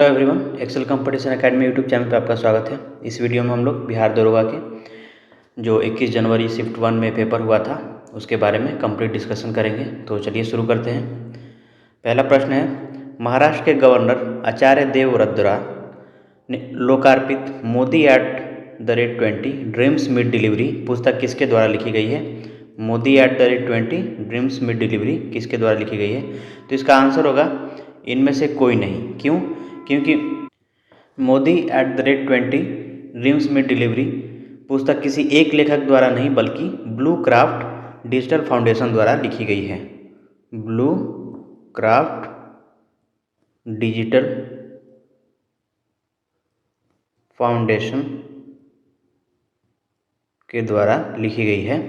Hello everyone, Excel competition academy YouTube channel पर आपका स्वागत है। इस वीडियो में हम लोग बिहार दरोगा के जो 21 जनवरी शिफ्ट 1 में पेपर हुआ था उसके बारे में कंप्लीट डिस्कशन करेंगे। तो चलिए शुरू करते हैं। पहला प्रश्न है, महाराष्ट्र के गवर्नर आचार्य देवव्रत ने लोकार्पित मोदी @20 ड्रीम्स मिड डिलीवरी पुस्तक किसके द्वारा लिखी गई है? मोदी @20 ड्रीम्स मिड डिलीवरी किसके द्वारा लिखी गई है? तो इसका आंसर होगा इनमें से कोई नहीं। क्यों? क्योंकि मोदी @20 ड्रीम्स मिड डिलीवरी पुस्तक किसी एक लेखक द्वारा नहीं बल्कि ब्लू क्राफ्ट डिजिटल फाउंडेशन द्वारा लिखी गई है। ब्लू क्राफ्ट डिजिटल फाउंडेशन के द्वारा लिखी गई है।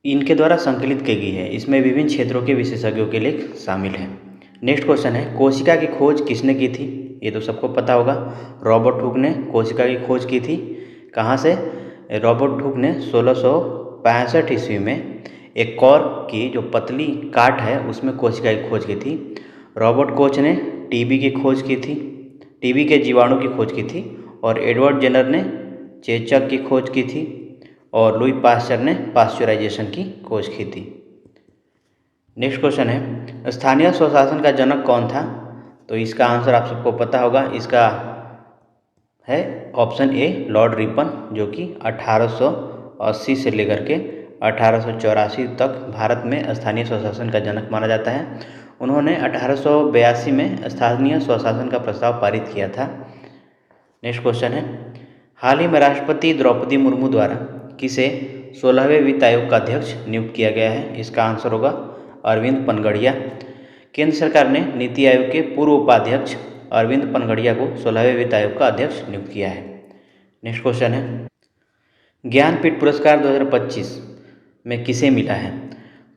इनके द्वारा संकलित की गई है। इसमें विभिन्न क्षेत्रों के विशेषज्ञों के लेख शामिल हैं। नेक्स्ट क्वेश्चन है, कोशिका की खोज किसने की थी? ये तो सबको पता होगा, रॉबर्ट हुक ने कोशिका की खोज की थी। कहाँ से? रॉबर्ट हुक ने 1665 ईस्वी में एक कॉर्क की जो पतली काट है उसमें कोशिका की खोज की थी। रॉबर्ट कोच ने टीबी की खोज की थी, टीबी के जीवाणु की खोज की थी। और एडवर्ड जेनर ने चेचक की खोज की थी। और लुई पास्चर ने पास्चराइजेशन की खोज की थी। नेक्स्ट क्वेश्चन है, स्थानीय स्वशासन का जनक कौन था? तो इसका आंसर आप सबको पता होगा। इसका है ऑप्शन ए लॉर्ड रिपन, जो कि 1880 से लेकर के 1884 तक भारत में स्थानीय स्वशासन का जनक माना जाता है। उन्होंने 1882 में स्थानीय स्वशासन का प्रस्ताव पारित किया था। नेक्स्ट क्वेश्चन है, हाल ही में राष्ट्रपति द्रौपदी मुर्मू द्वारा किसे 16वें वित्त आयोग का अध्यक्ष नियुक्त किया गया है? इसका आंसर होगा अरविंद पनगड़िया। केंद्र सरकार ने नीति आयोग के पूर्व उपाध्यक्ष अरविंद पनगड़िया को 16वें वित्त आयोग का अध्यक्ष नियुक्त किया है। नेक्स्ट क्वेश्चन है, ज्ञानपीठ पुरस्कार 2025 में किसे मिला है?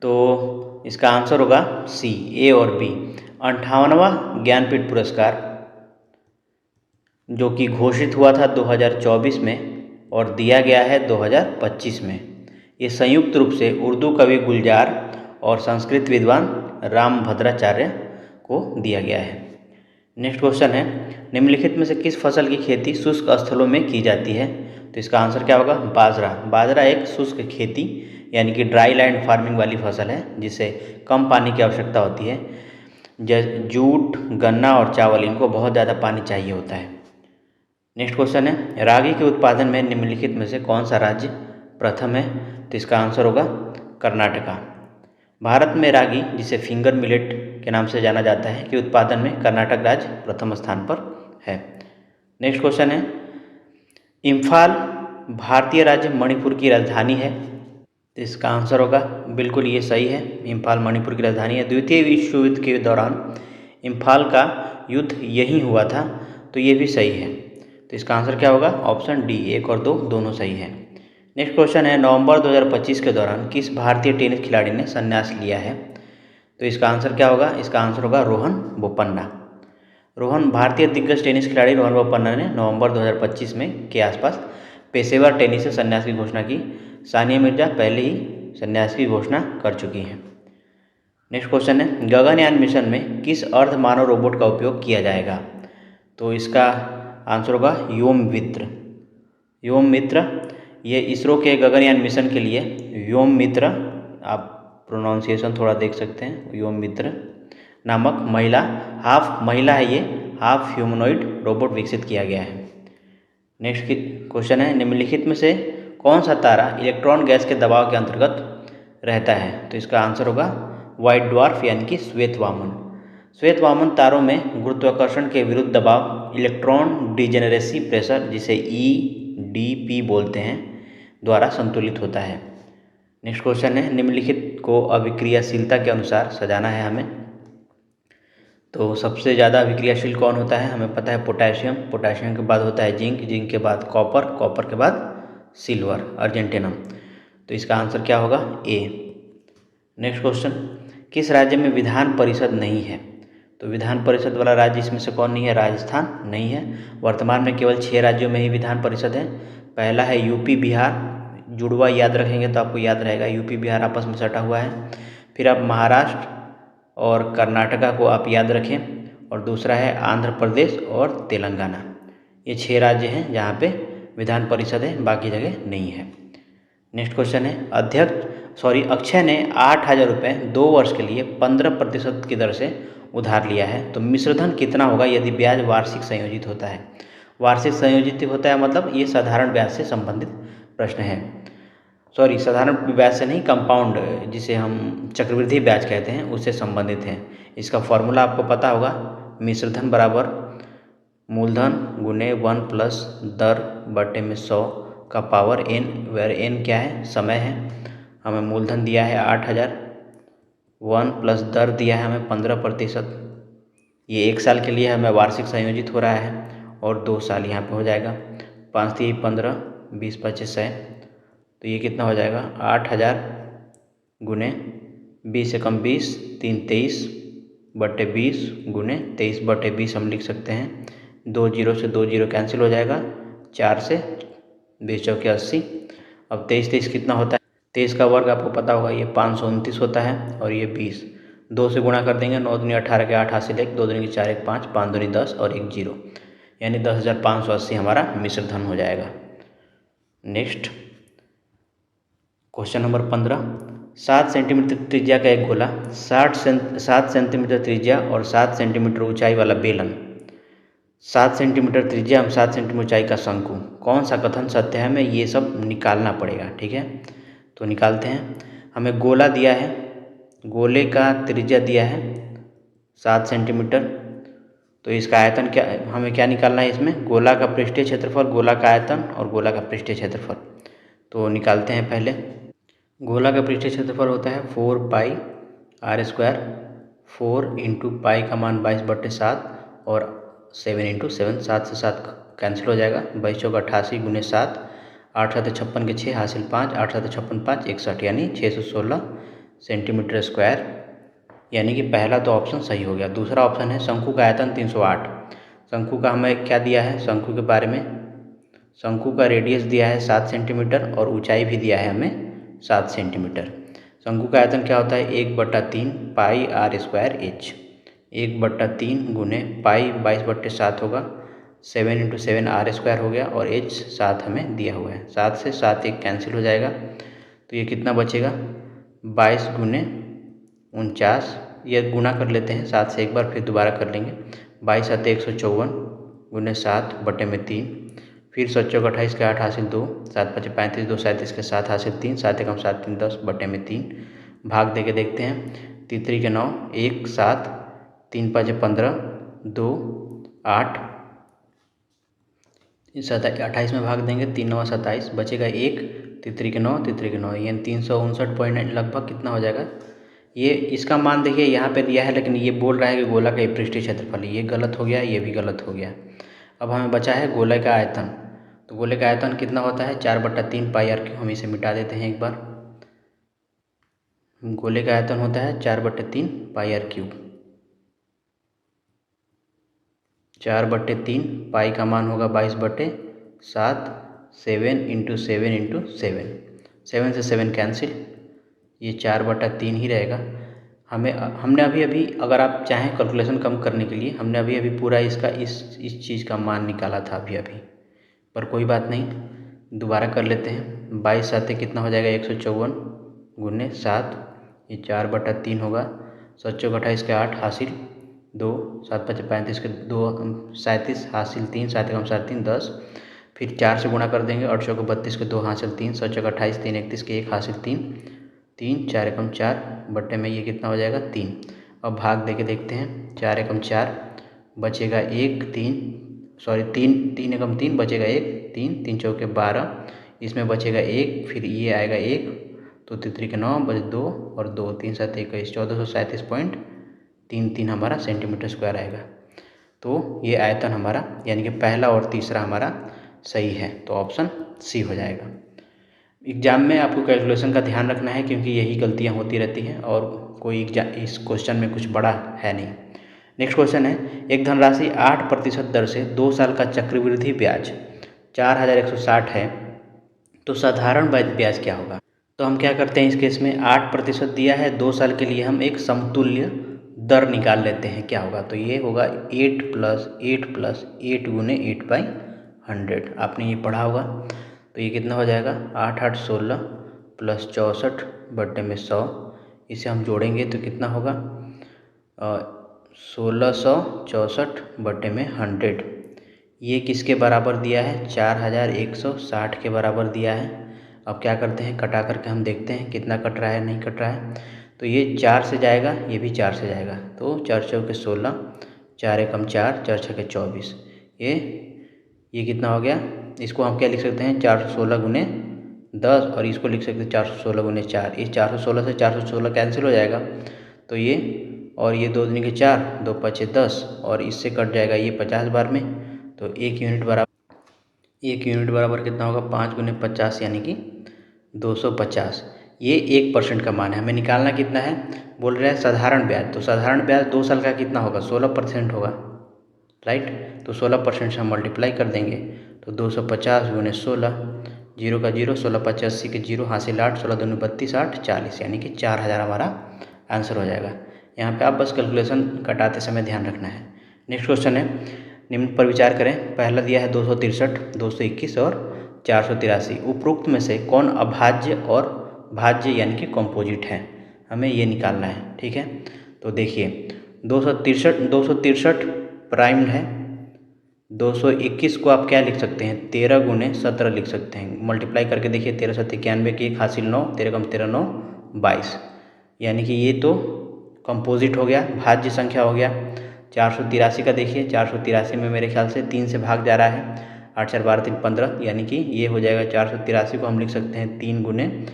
तो इसका आंसर होगा सी, ए और बी। 58वां ज्ञानपीठ पुरस्कार जो कि घोषित हुआ था 2024 में और दिया गया है 2025 में। ये संयुक्त रूप से उर्दू कवि गुलजार और संस्कृत विद्वान रामभद्राचार्य को दिया गया है। नेक्स्ट क्वेश्चन है, निम्नलिखित में से किस फसल की खेती शुष्क स्थलों में की जाती है? तो इसका आंसर क्या होगा? बाजरा। बाजरा एक शुष्क खेती यानी कि ड्राई लैंड फार्मिंग वाली फसल है जिसे कम पानी की आवश्यकता होती है। जूट, गन्ना और चावल इनको बहुत ज़्यादा पानी चाहिए होता है। नेक्स्ट क्वेश्चन है, रागी के उत्पादन में निम्नलिखित में से कौन सा राज्य प्रथम है? तो इसका आंसर होगा कर्नाटका। भारत में रागी, जिसे फिंगर मिलेट के नाम से जाना जाता है, के उत्पादन में कर्नाटक राज्य प्रथम स्थान पर है। नेक्स्ट क्वेश्चन है, इम्फाल भारतीय राज्य मणिपुर की राजधानी है? तो इसका आंसर होगा बिल्कुल ये सही है, इम्फाल मणिपुर की राजधानी है। द्वितीय विश्व युद्ध के दौरान इम्फाल का युद्ध यहीं हुआ था, तो ये भी सही है। तो इसका आंसर क्या होगा? ऑप्शन डी, 1 और 2 दोनों सही है। नेक्स्ट क्वेश्चन है, नवंबर 2025 के दौरान किस भारतीय टेनिस खिलाड़ी ने संन्यास लिया है? तो इसका आंसर क्या होगा? इसका आंसर होगा रोहन बोपन्ना। भारतीय दिग्गज टेनिस खिलाड़ी रोहन बोपन्ना ने नवंबर 2025 में के आसपास पेशेवर टेनिस से संन्यास की घोषणा की। सानिया मिर्जा पहले ही संन्यास की घोषणा कर चुकी हैं। नेक्स्ट क्वेश्चन है, गगनयान मिशन में किस अर्ध मानव रोबोट का उपयोग किया जाएगा? तो इसका आंसर होगा व्योम मित्र। ये इसरो के गगनयान मिशन के लिए व्योम मित्र, आप प्रोनाउंसिएशन थोड़ा देख सकते हैं, व्योम मित्र नामक हाफ महिला है, ये हाफ ह्यूमनॉइड रोबोट विकसित किया गया है। नेक्स्ट क्वेश्चन है, निम्नलिखित में से कौन सा तारा इलेक्ट्रॉन गैस के दबाव के अंतर्गत रहता है? तो इसका आंसर होगा व्हाइट ड्वार्फ यानी कि श्वेत वामन। श्वेत वामन तारों में गुरुत्वाकर्षण के विरुद्ध दबाव, इलेक्ट्रॉन डिजेनरेसी प्रेशर जिसे EDP बोलते हैं, द्वारा संतुलित होता है। नेक्स्ट क्वेश्चन है, निम्नलिखित को अभिक्रियाशीलता के अनुसार सजाना है हमें। तो सबसे ज़्यादा अभिक्रियाशील कौन होता है? हमें पता है पोटेशियम के बाद होता है जिंक के बाद कॉपर के बाद सिल्वर अर्जेंटिनम। तो इसका आंसर क्या होगा? ए। नेक्स्ट क्वेश्चन, किस राज्य में विधान परिषद नहीं है? तो विधान परिषद वाला राज्य इसमें से कौन नहीं है? राजस्थान नहीं है। वर्तमान में केवल 6 राज्यों में ही विधान परिषद है। पहला है यूपी बिहार, जुड़वा याद रखेंगे तो आपको याद रहेगा, यूपी बिहार आपस में सटा हुआ है। फिर आप महाराष्ट्र और कर्नाटका को आप याद रखें, और दूसरा है आंध्र प्रदेश और तेलंगाना। ये 6 राज्य हैं जहाँ पे विधान परिषद है, बाकी जगह नहीं है। नेक्स्ट क्वेश्चन है अक्षय ने 8,000 रुपये 2 वर्ष के लिए 15% की दर से उधार लिया है, तो मिश्रधन कितना होगा यदि ब्याज वार्षिक संयोजित होता है। वार्षिक संयोजित होता है मतलब ये साधारण ब्याज से संबंधित प्रश्न है। साधारण ब्याज से नहीं, कंपाउंड जिसे हम चक्रवृद्धि ब्याज कहते हैं उससे संबंधित है। इसका फॉर्मूला आपको पता होगा, मिश्रधन बराबर मूलधन गुने 1 प्लस दर बटे में 100 का पावर n, वेर n क्या है, समय है। हमें मूलधन दिया है 8,000, 1 प्लस दर दिया है हमें 15%। ये 1 साल के लिए हमें वार्षिक संयोजित हो रहा है और 2 साल यहाँ पे हो जाएगा। 5 3 15, 20 25 100, तो ये कितना हो जाएगा 8,000 गुने 20 से कम 20, 3 23 बटे 20 गुने 23 बटे 20 हम लिख सकते हैं। 2 जीरो से 2 जीरो कैंसिल हो जाएगा, 4 से 20 चौके 80। अब 23 23 कितना होता है, 23 का वर्ग आपको पता होगा, ये 529 होता है और ये 20। 2 से गुणा कर देंगे, 9 दूनी 18 के 8 हासिल 1, 2 दूनी 4 1 5, 5 दूनी 10 और 1 0, यानी 10,580 हमारा मिश्रधन हो जाएगा। नेक्स्ट क्वेश्चन नंबर 15, 7 सेंटीमीटर त्रिज्या का एक गोला, 7 सेंटीमीटर त्रिज्या और 7 सेंटीमीटर ऊंचाई वाला बेलन, 7 सेंटीमीटर त्रिज्या एवं 7 सेंटीमीटर ऊंचाई का शंकु, कौन सा कथन सत्य है, हमें ये सब निकालना पड़ेगा। ठीक है, तो निकालते हैं। हमें गोला दिया है, गोले का त्रिज्या दिया है 7 सेंटीमीटर, तो इसका आयतन क्या, हमें क्या निकालना है इसमें, गोला का पृष्ठीय क्षेत्रफल, गोला का आयतन और गोला का पृष्ठीय क्षेत्रफल। तो निकालते हैं पहले। गोला का पृष्ठीय क्षेत्रफल होता है 4 पाई r स्क्वायर, 4 इंटू पाई का मान 22/7 और 7 इंटू 7, 7 से 7 कैंसिल हो जाएगा, 22 चौक 88 गुने 7, 8 7 56 के 6 हासिल 5, 8 7 56 5 61, यानी 616 सेंटीमीटर स्क्वायर, यानी कि पहला तो ऑप्शन सही हो गया। दूसरा ऑप्शन है शंकु का आयतन 308। शंकु का हमें क्या दिया है, शंकु के बारे में, शंकु का रेडियस दिया है 7 सेंटीमीटर और ऊंचाई भी दिया है हमें 7 सेंटीमीटर। शंकु का आयतन क्या होता है, 1/3 पाई r स्क्वायर h, 1/3 गुने पाई 22/7 होगा, 7 इंटू 7 r स्क्वायर हो गया और h 7 हमें दिया हुआ है, 7 से 7 1 कैंसिल हो जाएगा, तो ये कितना बचेगा 22 गुने 49, ये गुना कर लेते हैं 7 से एक बार, फिर दोबारा कर लेंगे, 22 7 154 गुने 7 बटे में 3, फिर 7 चौक 28 के 8 हासिल 2, 7 5 35 2 37 के 7 हासिल 3, 7 एकम 7 3 10 बटे में 3, भाग दे के देखते हैं, 3 के 9 1 7, 3 5 15 2 8, 28 में भाग देंगे, 3 9 27, बचेगा 1, 3 के 9 यानी 359 पॉइंट लगभग कितना हो जाएगा। ये इसका मान देखिए यहाँ पे दिया है, लेकिन ये बोल रहा है कि गोला का पृष्ठीय क्षेत्रफल, ये गलत हो गया, ये भी गलत हो गया। अब हमें बचा है गोले का आयतन, तो गोले का आयतन कितना होता है 4/3 पाई r क्यूब, हम इसे मिटा देते हैं एक बार। गोले का आयतन होता है 4/3 पाई r क्यूब, 4/3 पाई का मान होगा 22/7, 7 इंटू 7 इंटू 7, 7 से 7 कैंसिल, ये 4/3 ही रहेगा। हमने अभी अगर आप चाहें कैलकुलेशन कम करने के लिए, हमने अभी पूरा इसका इस चीज़ का मान निकाला था अभी, पर कोई बात नहीं, दोबारा कर लेते हैं। 22 7 कितना हो जाएगा 154 गुने 7, ये 4/3 होगा, 7 चौक 28 के 8 हासिल 2, 7 5 35 के 2 37 हासिल 3, 7 एकम 7 3 10, फिर 4 से गुणा कर देंगे, 8 चौक 32 के 2 हासिल 3, 7 चौक 28 3 31 के 1 हासिल 3, 4 एकम 4 बटे में ये कितना हो जाएगा 3। अब भाग दे के देखते हैं, 4 एकम 4 बचेगा 1, 3 एकम 3 बचेगा 1, 3 चौके 12, इसमें बचेगा 1, फिर ये आएगा 1, तो 3 के 9 बचे 2 और 2, 3 7 21, 1437.33 हमारा सेंटीमीटर स्क्वायर आएगा। तो ये आयतन हमारा, यानी कि पहला और तीसरा हमारा सही है, तो ऑप्शन सी हो जाएगा। एग्जाम में आपको कैलकुलेशन का ध्यान रखना है, क्योंकि यही गलतियां होती रहती हैं और कोई इस क्वेश्चन में कुछ बड़ा है नहीं। नेक्स्ट क्वेश्चन है, एक धनराशि 8% दर से 2 साल का चक्रवृद्धि ब्याज 4,160 है, तो साधारण ब्याज क्या होगा। तो हम क्या करते हैं इस केस में, 8% दिया है, 2 साल के लिए हम एक समतुल्य दर निकाल लेते हैं क्या होगा। तो ये होगा 8 + 8 गुने 8/100। आपने ये पढ़ा होगा। तो ये कितना हो जाएगा 8 8 16 + 64/100। इसे हम जोड़ेंगे तो कितना होगा 1664/100। ये किसके बराबर दिया है 4160 के बराबर दिया है। अब क्या करते हैं कटा करके हम देखते हैं कितना कट रहा है नहीं कट रहा है। तो ये 4 से जाएगा, ये भी 4 से जाएगा। तो 4 चौके 16, 4 एकम 4, 4 छके 24। ये कितना हो गया। इसको हम क्या लिख सकते हैं 416 गुने 10 और इसको लिख सकते हैं 416 गुने 4। इस 416 से 416 कैंसिल हो जाएगा। तो ये और ये 2 दूनी के 4, 2 पचे 10 और इससे कट जाएगा ये 50 बार में। तो 1 यूनिट बराबर कितना होगा 5 गुने 50 यानी कि 250। ये 1% का मान है। हमें निकालना कितना है बोल रहे हैं साधारण ब्याज। तो साधारण ब्याज 2 साल का कितना होगा 16% होगा, राइट। तो 16% से हम मल्टीप्लाई कर देंगे। तो 250 गुने 16, 0 का 0, 16 × 5 = 80 के 0, हासिल 8, 16 दूनी 32, 8 40 यानी कि 4000 हमारा आंसर हो जाएगा। यहाँ पे आप बस कैलकुलेशन कटाते समय ध्यान रखना है। नेक्स्ट क्वेश्चन है निम्न पर विचार करें। पहला दिया है 263, 221 और 483। उपरोक्त में से कौन अभाज्य और भाज्य यानी कि कॉम्पोजिट है, हमें ये निकालना है। ठीक है। तो देखिए 263 प्राइम्ड है। 221 को आप क्या लिख सकते हैं 13 गुने 17 लिख सकते हैं। मल्टीप्लाई करके देखिए 13 × 7 = 91 की 1 हासिल 9, 13 कम 13 9 22 यानी कि ये तो कंपोजिट हो गया, भाज्य संख्या हो गया। 483 का देखिए 483 में मेरे ख्याल से 3 से भाग जा रहा है। 8 4 12 3 15 यानी कि ये हो जाएगा 483 को हम लिख सकते हैं 3 गुने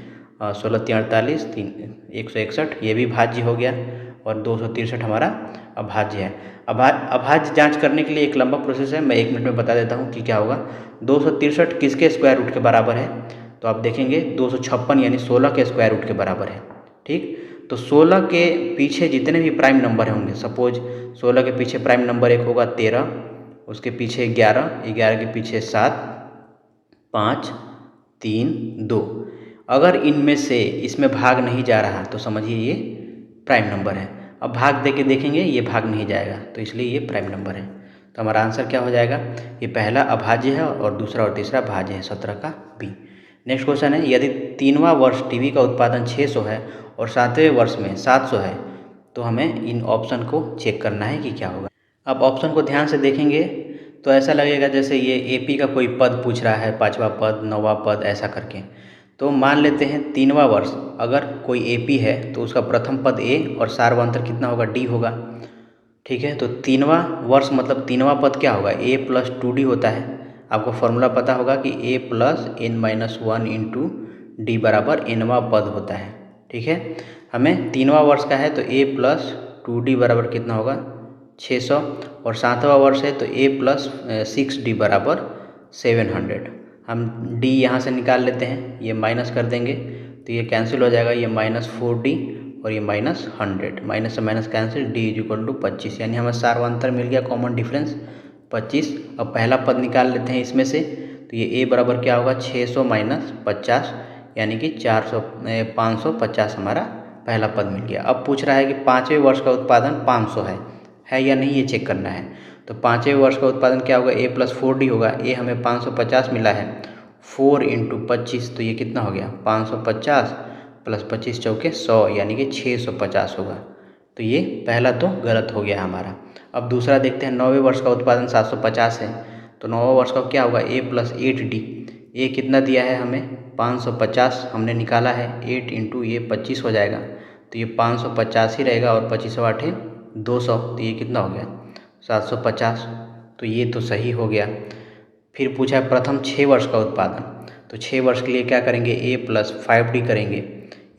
16 3 48 3 161। ये भी भाज्य हो गया और 263 हमारा अभाज्य है। अभाज्य जांच करने के लिए एक लंबा प्रोसेस है, मैं 1 मिनट में बता देता हूँ कि क्या होगा। 263 किसके स्क्वायर रूट के बराबर है। तो आप देखेंगे 256 यानी 16 के स्क्वायर रूट के बराबर है। ठीक। तो 16 के पीछे जितने भी प्राइम नंबर होंगे, सपोज 16 के पीछे प्राइम नंबर 1 होगा 13, उसके पीछे 11, 11 के पीछे 7, 5 3 2। अगर इनमें से इसमें भाग नहीं जा रहा तो समझिए ये प्राइम नंबर है। अब भाग दे के देखेंगे ये भाग नहीं जाएगा तो इसलिए ये प्राइम नंबर है। तो हमारा आंसर क्या हो जाएगा, ये पहला अभाज्य है और दूसरा और तीसरा भाज्य है, 17 का बी। नेक्स्ट क्वेश्चन है यदि 3वां वर्ष टीवी का उत्पादन 600 है और 7वें वर्ष में 700 है तो हमें इन ऑप्शन को चेक करना है कि क्या होगा। अब ऑप्शन को ध्यान से देखेंगे तो ऐसा लगेगा जैसे ये एपी का कोई पद पूछ रहा है, 5वां पद 9वां पद ऐसा करके। तो मान लेते हैं 3वां वर्ष अगर कोई एपी है तो उसका प्रथम पद ए और सार्वंतर कितना होगा डी होगा। ठीक है। तो 3वां वर्ष मतलब 3वां पद क्या होगा a + 2d होता है। आपको फॉर्मूला पता होगा कि a + n - 1 × d बराबर nवां पद होता है। ठीक है। हमें 3वां वर्ष का है तो a + 2d बराबर कितना होगा 600 और 7वां वर्ष है तो a + 6d बराबर 700। हम d यहाँ से निकाल लेते हैं, ये माइनस कर देंगे तो ये कैंसिल हो जाएगा, ये -4d और ये -100, माइनस से माइनस कैंसिल, d = 25 यानी हमें सार्वंतर मिल गया कॉमन डिफरेंस 25। अब पहला पद निकाल लेते हैं इसमें से तो ये a बराबर क्या होगा 600 - 50 यानी कि 550 हमारा पहला पद मिल गया। अब पूछ रहा है कि 5वें वर्ष का उत्पादन 500 है या नहीं, ये चेक करना है। तो 5वें वर्ष का उत्पादन क्या होगा a + 4d होगा। a हमें 550 मिला है, 4 × 25 तो ये कितना हो गया 550 + 25 चौके 100 यानी कि 650 होगा। तो ये पहला तो गलत हो गया हमारा। अब दूसरा देखते हैं 9वें वर्ष का उत्पादन 750 है तो 9वां वर्ष का क्या होगा a + 8d। a कितना दिया है हमें 550 हमने निकाला है, 8 × ये 25 हो जाएगा तो ये 550 ही रहेगा और 25 8 200 तो ये कितना हो गया 750। तो ये तो सही हो गया। फिर पूछा है प्रथम 6 वर्ष का उत्पादन, तो 6 वर्ष के लिए क्या करेंगे a + 5d करेंगे।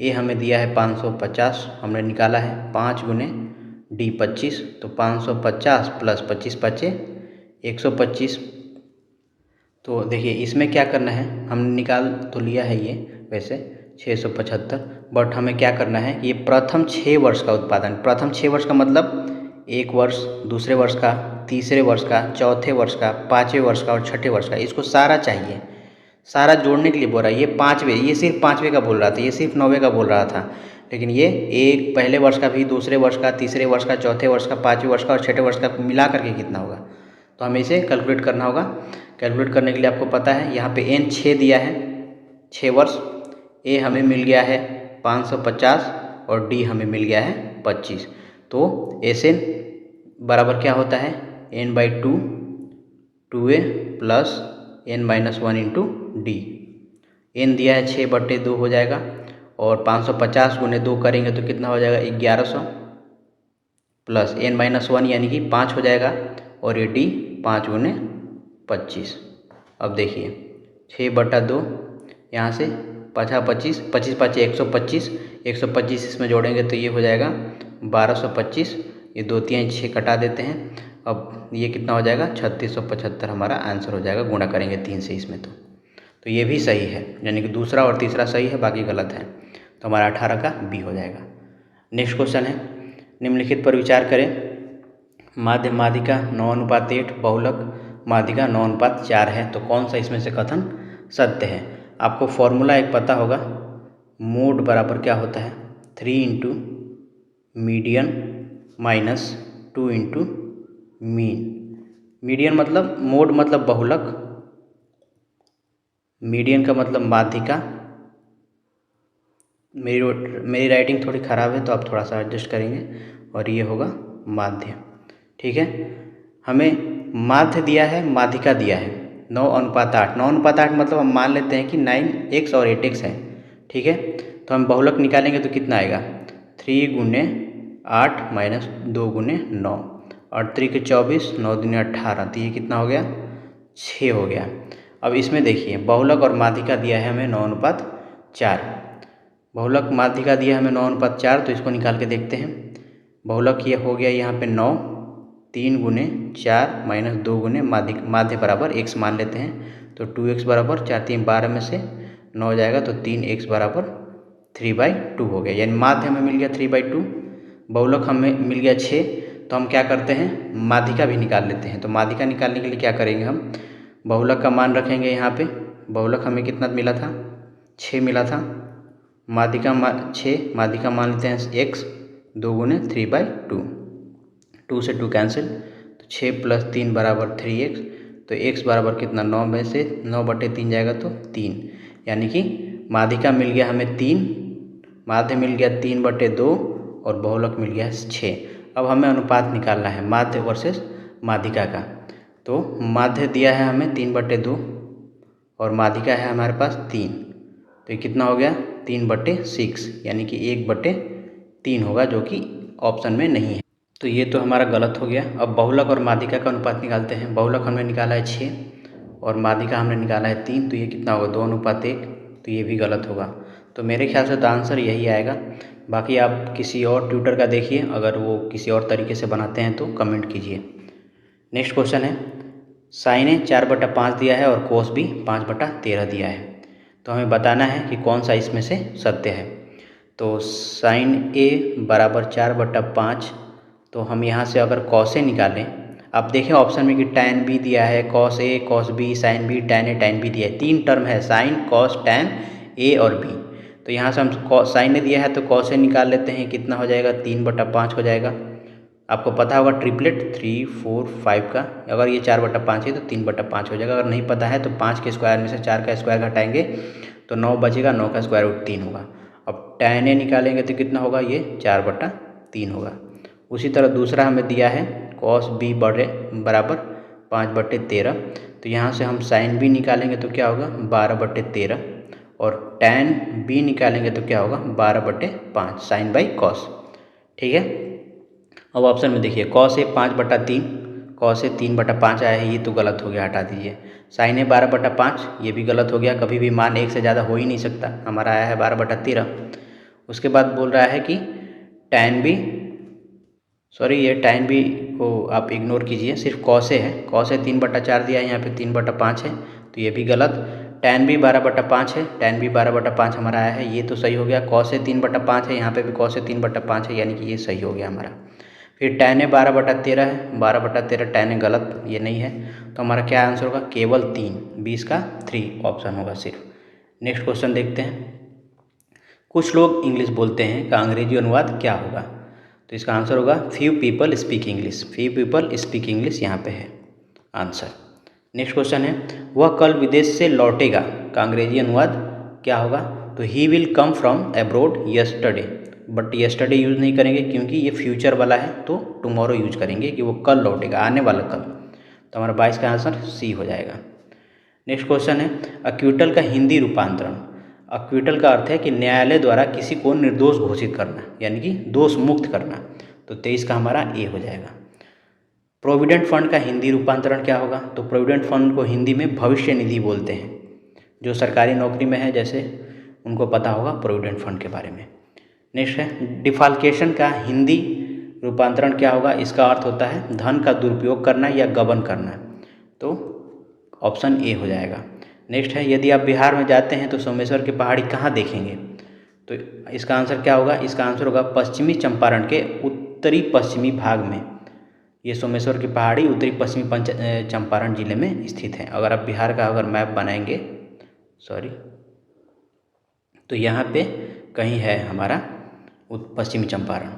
a हमें दिया है 550 हमने निकाला है, 5 गुने d 25 तो 550 + 25 बचे 125। तो देखिए इसमें क्या करना है, हमने निकाल तो लिया है ये वैसे 675, बट हमें क्या करना है ये प्रथम 6 वर्ष का उत्पादन, प्रथम 6 वर्ष का मतलब 1 वर्ष, दूसरे वर्ष का, तीसरे वर्ष का, चौथे वर्ष का, 5वें वर्ष का और 6ठे वर्ष का, इसको सारा चाहिए। सारा जोड़ने के लिए बोल रहा है। ये 5वें, ये सिर्फ 5वें का बोल रहा था, ये सिर्फ 9वें का बोल रहा था, लेकिन ये एक पहले वर्ष का भी, दूसरे वर्ष का, तीसरे वर्ष का, चौथे वर्ष का, पाँचवें वर्ष का और छठे वर्ष का मिला करके कितना होगा, तो हमें इसे कैलकुलेट करना होगा। कैलकुलेट करने के लिए आपको पता है यहाँ पे n 6 दिया है, 6 वर्ष, a हमें मिल गया है 550 और d हमें मिल गया है 25। तो SN बराबर क्या होता है, n/2 2a plus n-1 into D. n दिया है 6/2 हो जाएगा और 550 गुने 2 करेंगे तो कितना हो जाएगा 1100 प्लस n-1 यानी कि 5 हो जाएगा और ये d 5 गुने 25। अब देखिए 6/2 यहाँ से 25 25 5 125, 125 इसमें जोड़ेंगे तो ये हो जाएगा 1225, ये 2 3 6 कटा देते हैं। अब ये कितना हो जाएगा 3675 हमारा आंसर हो जाएगा, गुणा करेंगे 3 से इसमें तो ये भी सही है, यानी कि दूसरा और तीसरा सही है, बाकी गलत है। तो हमारा 18 का बी हो जाएगा। नेक्स्ट क्वेश्चन है, निम्नलिखित पर विचार करें, माध्य माध्यिका 9:8, बहुलक माध्यिका 9:4 है, तो कौन सा इसमें से कथन सत्य है। आपको फॉर्मूला एक पता होगा, मोड बराबर क्या होता है 3 into median minus 2 into mean. Median मतलब मोड मतलब बहुलक, मीडियन का मतलब माध्यिका। मेरी राइटिंग थोड़ी ख़राब है तो आप थोड़ा सा एडजस्ट करेंगे, और ये होगा माध्य। ठीक है, हमें माध्य दिया है, माध्यिका दिया है 9:8। 9:8 मतलब हम मान लेते हैं कि 9x और 8x है। ठीक है, तो हम बहुलक निकालेंगे तो कितना आएगा 3 गुने 8 माइनस 2 गुने 9, 8 3 के 24, 9 दूनी 18, तो ये कितना हो गया 6 हो गया। अब इसमें देखिए बहुलक और माध्यिका दिया है हमें 9:4, बहुलक माध्यिका दिया है हमें 9:4, तो इसको निकाल के देखते हैं। बहुलक ये हो गया यहाँ पे 9, 3 गुने 4 माइनस 2 गुने माध्य बराबर x मान लेते हैं, तो 2x बराबर 4 3 12 में से 9 जाएगा तो 3x बराबर 3/2 हो गया, यानी माध्य हमें मिल गया 3/2। बहुलक हमें मिल गया 6, तो हम क्या करते हैं माध्यिका भी निकाल लेते हैं। तो माध्यिका निकालने के लिए क्या करेंगे, हम बहुलक का मान रखेंगे यहाँ पे। बहुलक हमें कितना मिला था 6 मिला था, माध्यिका 6, माध्यिका मान लेते हैं x, 2 गुने 3/2, 2 से 2 कैंसिल, तो 6 + 3 बराबर 3x, तो x बराबर कितना 9 में से 9/3 जाएगा तो 3, यानी कि माध्यिका मिल गया हमें 3, माध्य मिल गया 3/2 और बहुलक मिल गया 6। अब हमें अनुपात निकालना है माध्य वर्सेस माध्यिका का। तो माध्य दिया है हमें 3/2 और माध्यिका है हमारे पास 3, तो ये कितना हो गया 3/6, यानी कि 1/3 होगा, जो कि ऑप्शन में नहीं है। तो ये तो हमारा गलत हो गया। अब बहुलक और माध्यिका का अनुपात निकालते हैं। बहुलक हमने निकाला है 6 और माध्यिका हमने निकाला है 3, तो ये कितना होगा 2:1, तो ये भी गलत होगा। तो मेरे ख्याल से तो आंसर यही आएगा। बाकी आप किसी और ट्यूटर का देखिए, अगर वो किसी और तरीके से बनाते हैं तो कमेंट कीजिए। नेक्स्ट क्वेश्चन है, साइन ए 4/5 दिया है और कोस भी 5/13 दिया है, तो हमें बताना है कि कौन सा इसमें से सत्य है। तो साइन ए बराबर 4/5, तो हम यहाँ से अगर कॉस ए निकालें, आप देखें ऑप्शन में कि टैन बी दिया है, cos A, cos B, sine B, tan A, tan B दिया है। 3 टर्म है, साइन, कॉस, टैन, ए और बी। तो यहाँ से हम साइन ए दिया है तो कॉस ए निकाल लेते हैं, कितना हो जाएगा 3/5 हो जाएगा। आपको पता होगा ट्रिपलेट 3 4 5 का, अगर ये 4/5 है तो 3/5 हो जाएगा। अगर नहीं पता है तो 5 के स्क्वायर में से 4 का स्क्वायर घटाएंगे तो 9 बचेगा, 9 का स्क्वायर रूट 3 होगा। अब टैन ए निकालेंगे तो कितना होगा, ये 4/3 होगा। उसी तरह दूसरा हमें दिया है कॉस बी बराबर 5/13, तो यहाँ से हम साइन बी निकालेंगे तो क्या होगा 12/13 और टैन बी निकालेंगे तो क्या होगा 12/5, साइन बाई कॉस। ठीक है, अब ऑप्शन में देखिए कॉस ए 5/3, कॉस ए 3/5 आया है, ये तो गलत हो गया, हटा दीजिए। साइन ए 12/5, ये भी गलत हो गया, कभी भी मान 1 से ज़्यादा हो ही नहीं सकता, हमारा आया है 12/13। उसके बाद बोल रहा है कि टैन बी, सॉरी ये टैन बी को आप इग्नोर कीजिए, सिर्फ कॉस ए है। कॉस ए 3/4 दिया है, यहाँ पे 3/5 है, तो ये भी गलत। टैन बी 12/5 है, टैन बी 12/5 हमारा आया है, ये तो सही हो गया। कॉस ए 3/5 है, यहाँ पे भी कॉस ए 3/5 है, यानी कि ये सही हो गया हमारा। फिर टैन ए 12/13 है, 12/13 टैन ए गलत, ये नहीं है, तो हमारा क्या आंसर होगा केवल 3, 20 का 3 ऑप्शन होगा सिर्फ। नेक्स्ट क्वेश्चन देखते हैं, कुछ लोग इंग्लिश बोलते हैं का अंग्रेजी अनुवाद क्या होगा? तो इसका आंसर होगा few people speak English. Few people speak English यहाँ पे है आंसर। नेक्स्ट क्वेश्चन है, वह कल विदेश से लौटेगा का अंग्रेजी अनुवाद क्या होगा? तो he will come from abroad yesterday, but yesterday use नहीं करेंगे क्योंकि ये फ्यूचर वाला है, तो टुमारो यूज करेंगे कि वो कल लौटेगा, आने वाला कल। तो हमारा 22 का आंसर सी हो जाएगा। नेक्स्ट क्वेश्चन है, अक्विटल का हिंदी रूपांतरण। अक्विटल का अर्थ है कि न्यायालय द्वारा किसी को निर्दोष घोषित करना, यानी कि दोष मुक्त करना। तो 23 का हमारा ए हो जाएगा। प्रोविडेंट फंड का हिंदी रूपांतरण क्या होगा? तो प्रोविडेंट फंड को हिंदी में भविष्य निधि बोलते हैं। जो सरकारी नौकरी में है जैसे उनको पता होगा प्रोविडेंट फंड के बारे में। नेक्स्ट है, डिफाल्केशन का हिंदी रूपांतरण क्या होगा? इसका अर्थ होता है धन का दुरुपयोग करना या गबन करना। तो ऑप्शन ए हो जाएगा। नेक्स्ट है, यदि आप बिहार में जाते हैं तो सोमेश्वर की पहाड़ी कहाँ देखेंगे? तो इसका आंसर क्या होगा? इसका आंसर होगा पश्चिमी चंपारण के उत्तरी पश्चिमी भाग में। ये सोमेश्वर की पहाड़ी उत्तरी पश्चिमी चंपारण जिले में स्थित है। अगर आप बिहार का अगर मैप बनाएंगे तो यहाँ पे कहीं है हमारा पश्चिमी चंपारण।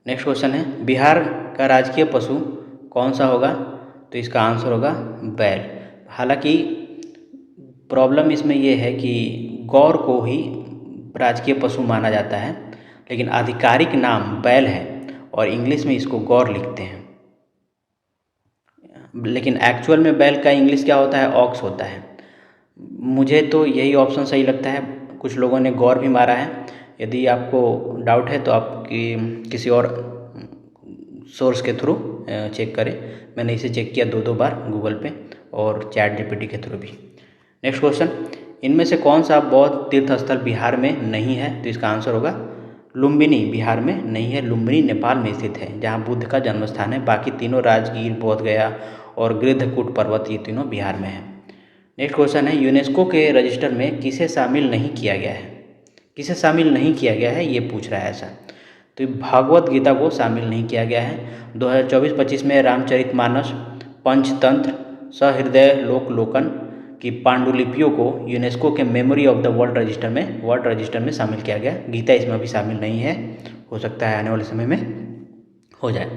नेक्स्ट क्वेश्चन है, बिहार का राजकीय पशु कौन सा होगा? तो इसका आंसर होगा बैल। हालांकि प्रॉब्लम इसमें यह है कि गौर को ही राजकीय पशु माना जाता है, लेकिन आधिकारिक नाम बैल है और इंग्लिश में इसको गौर लिखते हैं। लेकिन एक्चुअल में बैल का इंग्लिश क्या होता है? ऑक्स होता है। मुझे तो यही ऑप्शन सही लगता है। कुछ लोगों ने गौर भी मारा है। यदि आपको डाउट है तो आप किसी और सोर्स के थ्रू चेक करें। मैंने इसे चेक किया 2 बार गूगल पे और चैट जीपीटी के थ्रू भी। नेक्स्ट क्वेश्चन, इनमें से कौन सा बौद्ध तीर्थ स्थल बिहार में नहीं है? तो इसका आंसर होगा लुम्बिनी बिहार में नहीं है। लुम्बिनी नेपाल में स्थित है जहाँ बुद्ध का जन्म स्थान है। बाकी तीनों राजगीर, बोध गया और गृद्धकूट पर्वत ये तीनों बिहार में है। नेक्स्ट क्वेश्चन है, यूनेस्को के रजिस्टर में किसे शामिल नहीं किया गया है? किसे शामिल नहीं किया गया है ये पूछ रहा है ऐसा। तो भागवत गीता को शामिल नहीं किया गया है। 2024-25 में रामचरितमानस, पंचतंत्र, सहृदय लोकलोकन की पांडुलिपियों को यूनेस्को के memory of the world register में शामिल किया गया। गीता इसमें अभी शामिल नहीं है, हो सकता है आने वाले समय में हो जाए।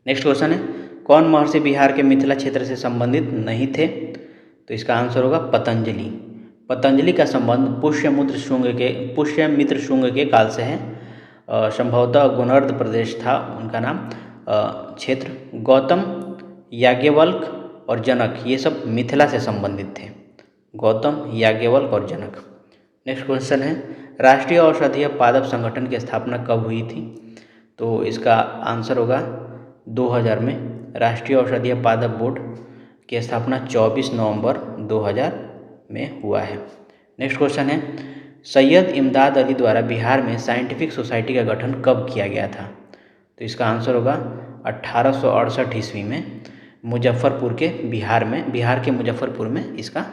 नेक्स्ट क्वेश्चन है, कौन महर्षि बिहार के मिथिला क्षेत्र से संबंधित नहीं थे? तो इसका आंसर होगा पतंजलि। पतंजलि का संबंध पुष्यमित्र शुंग के काल से है। संभवतः गुणर्द प्रदेश था उनका नाम क्षेत्र। गौतम, याज्ञवल्क और जनक ये सब मिथिला से संबंधित थे। गौतम, याज्ञवल्क और जनक। नेक्स्ट क्वेश्चन है, राष्ट्रीय औषधीय पादप संगठन की स्थापना कब हुई थी? तो इसका आंसर होगा 2000 में। राष्ट्रीय औषधीय पादप बोर्ड की स्थापना 24 नवंबर 2000 में हुआ है। नेक्स्ट क्वेश्चन है, सैयद इमदाद अली द्वारा बिहार में साइंटिफिक सोसाइटी का गठन कब किया गया था? तो इसका आंसर होगा 1868 ईस्वी में मुजफ्फरपुर के बिहार के मुजफ्फरपुर में इसका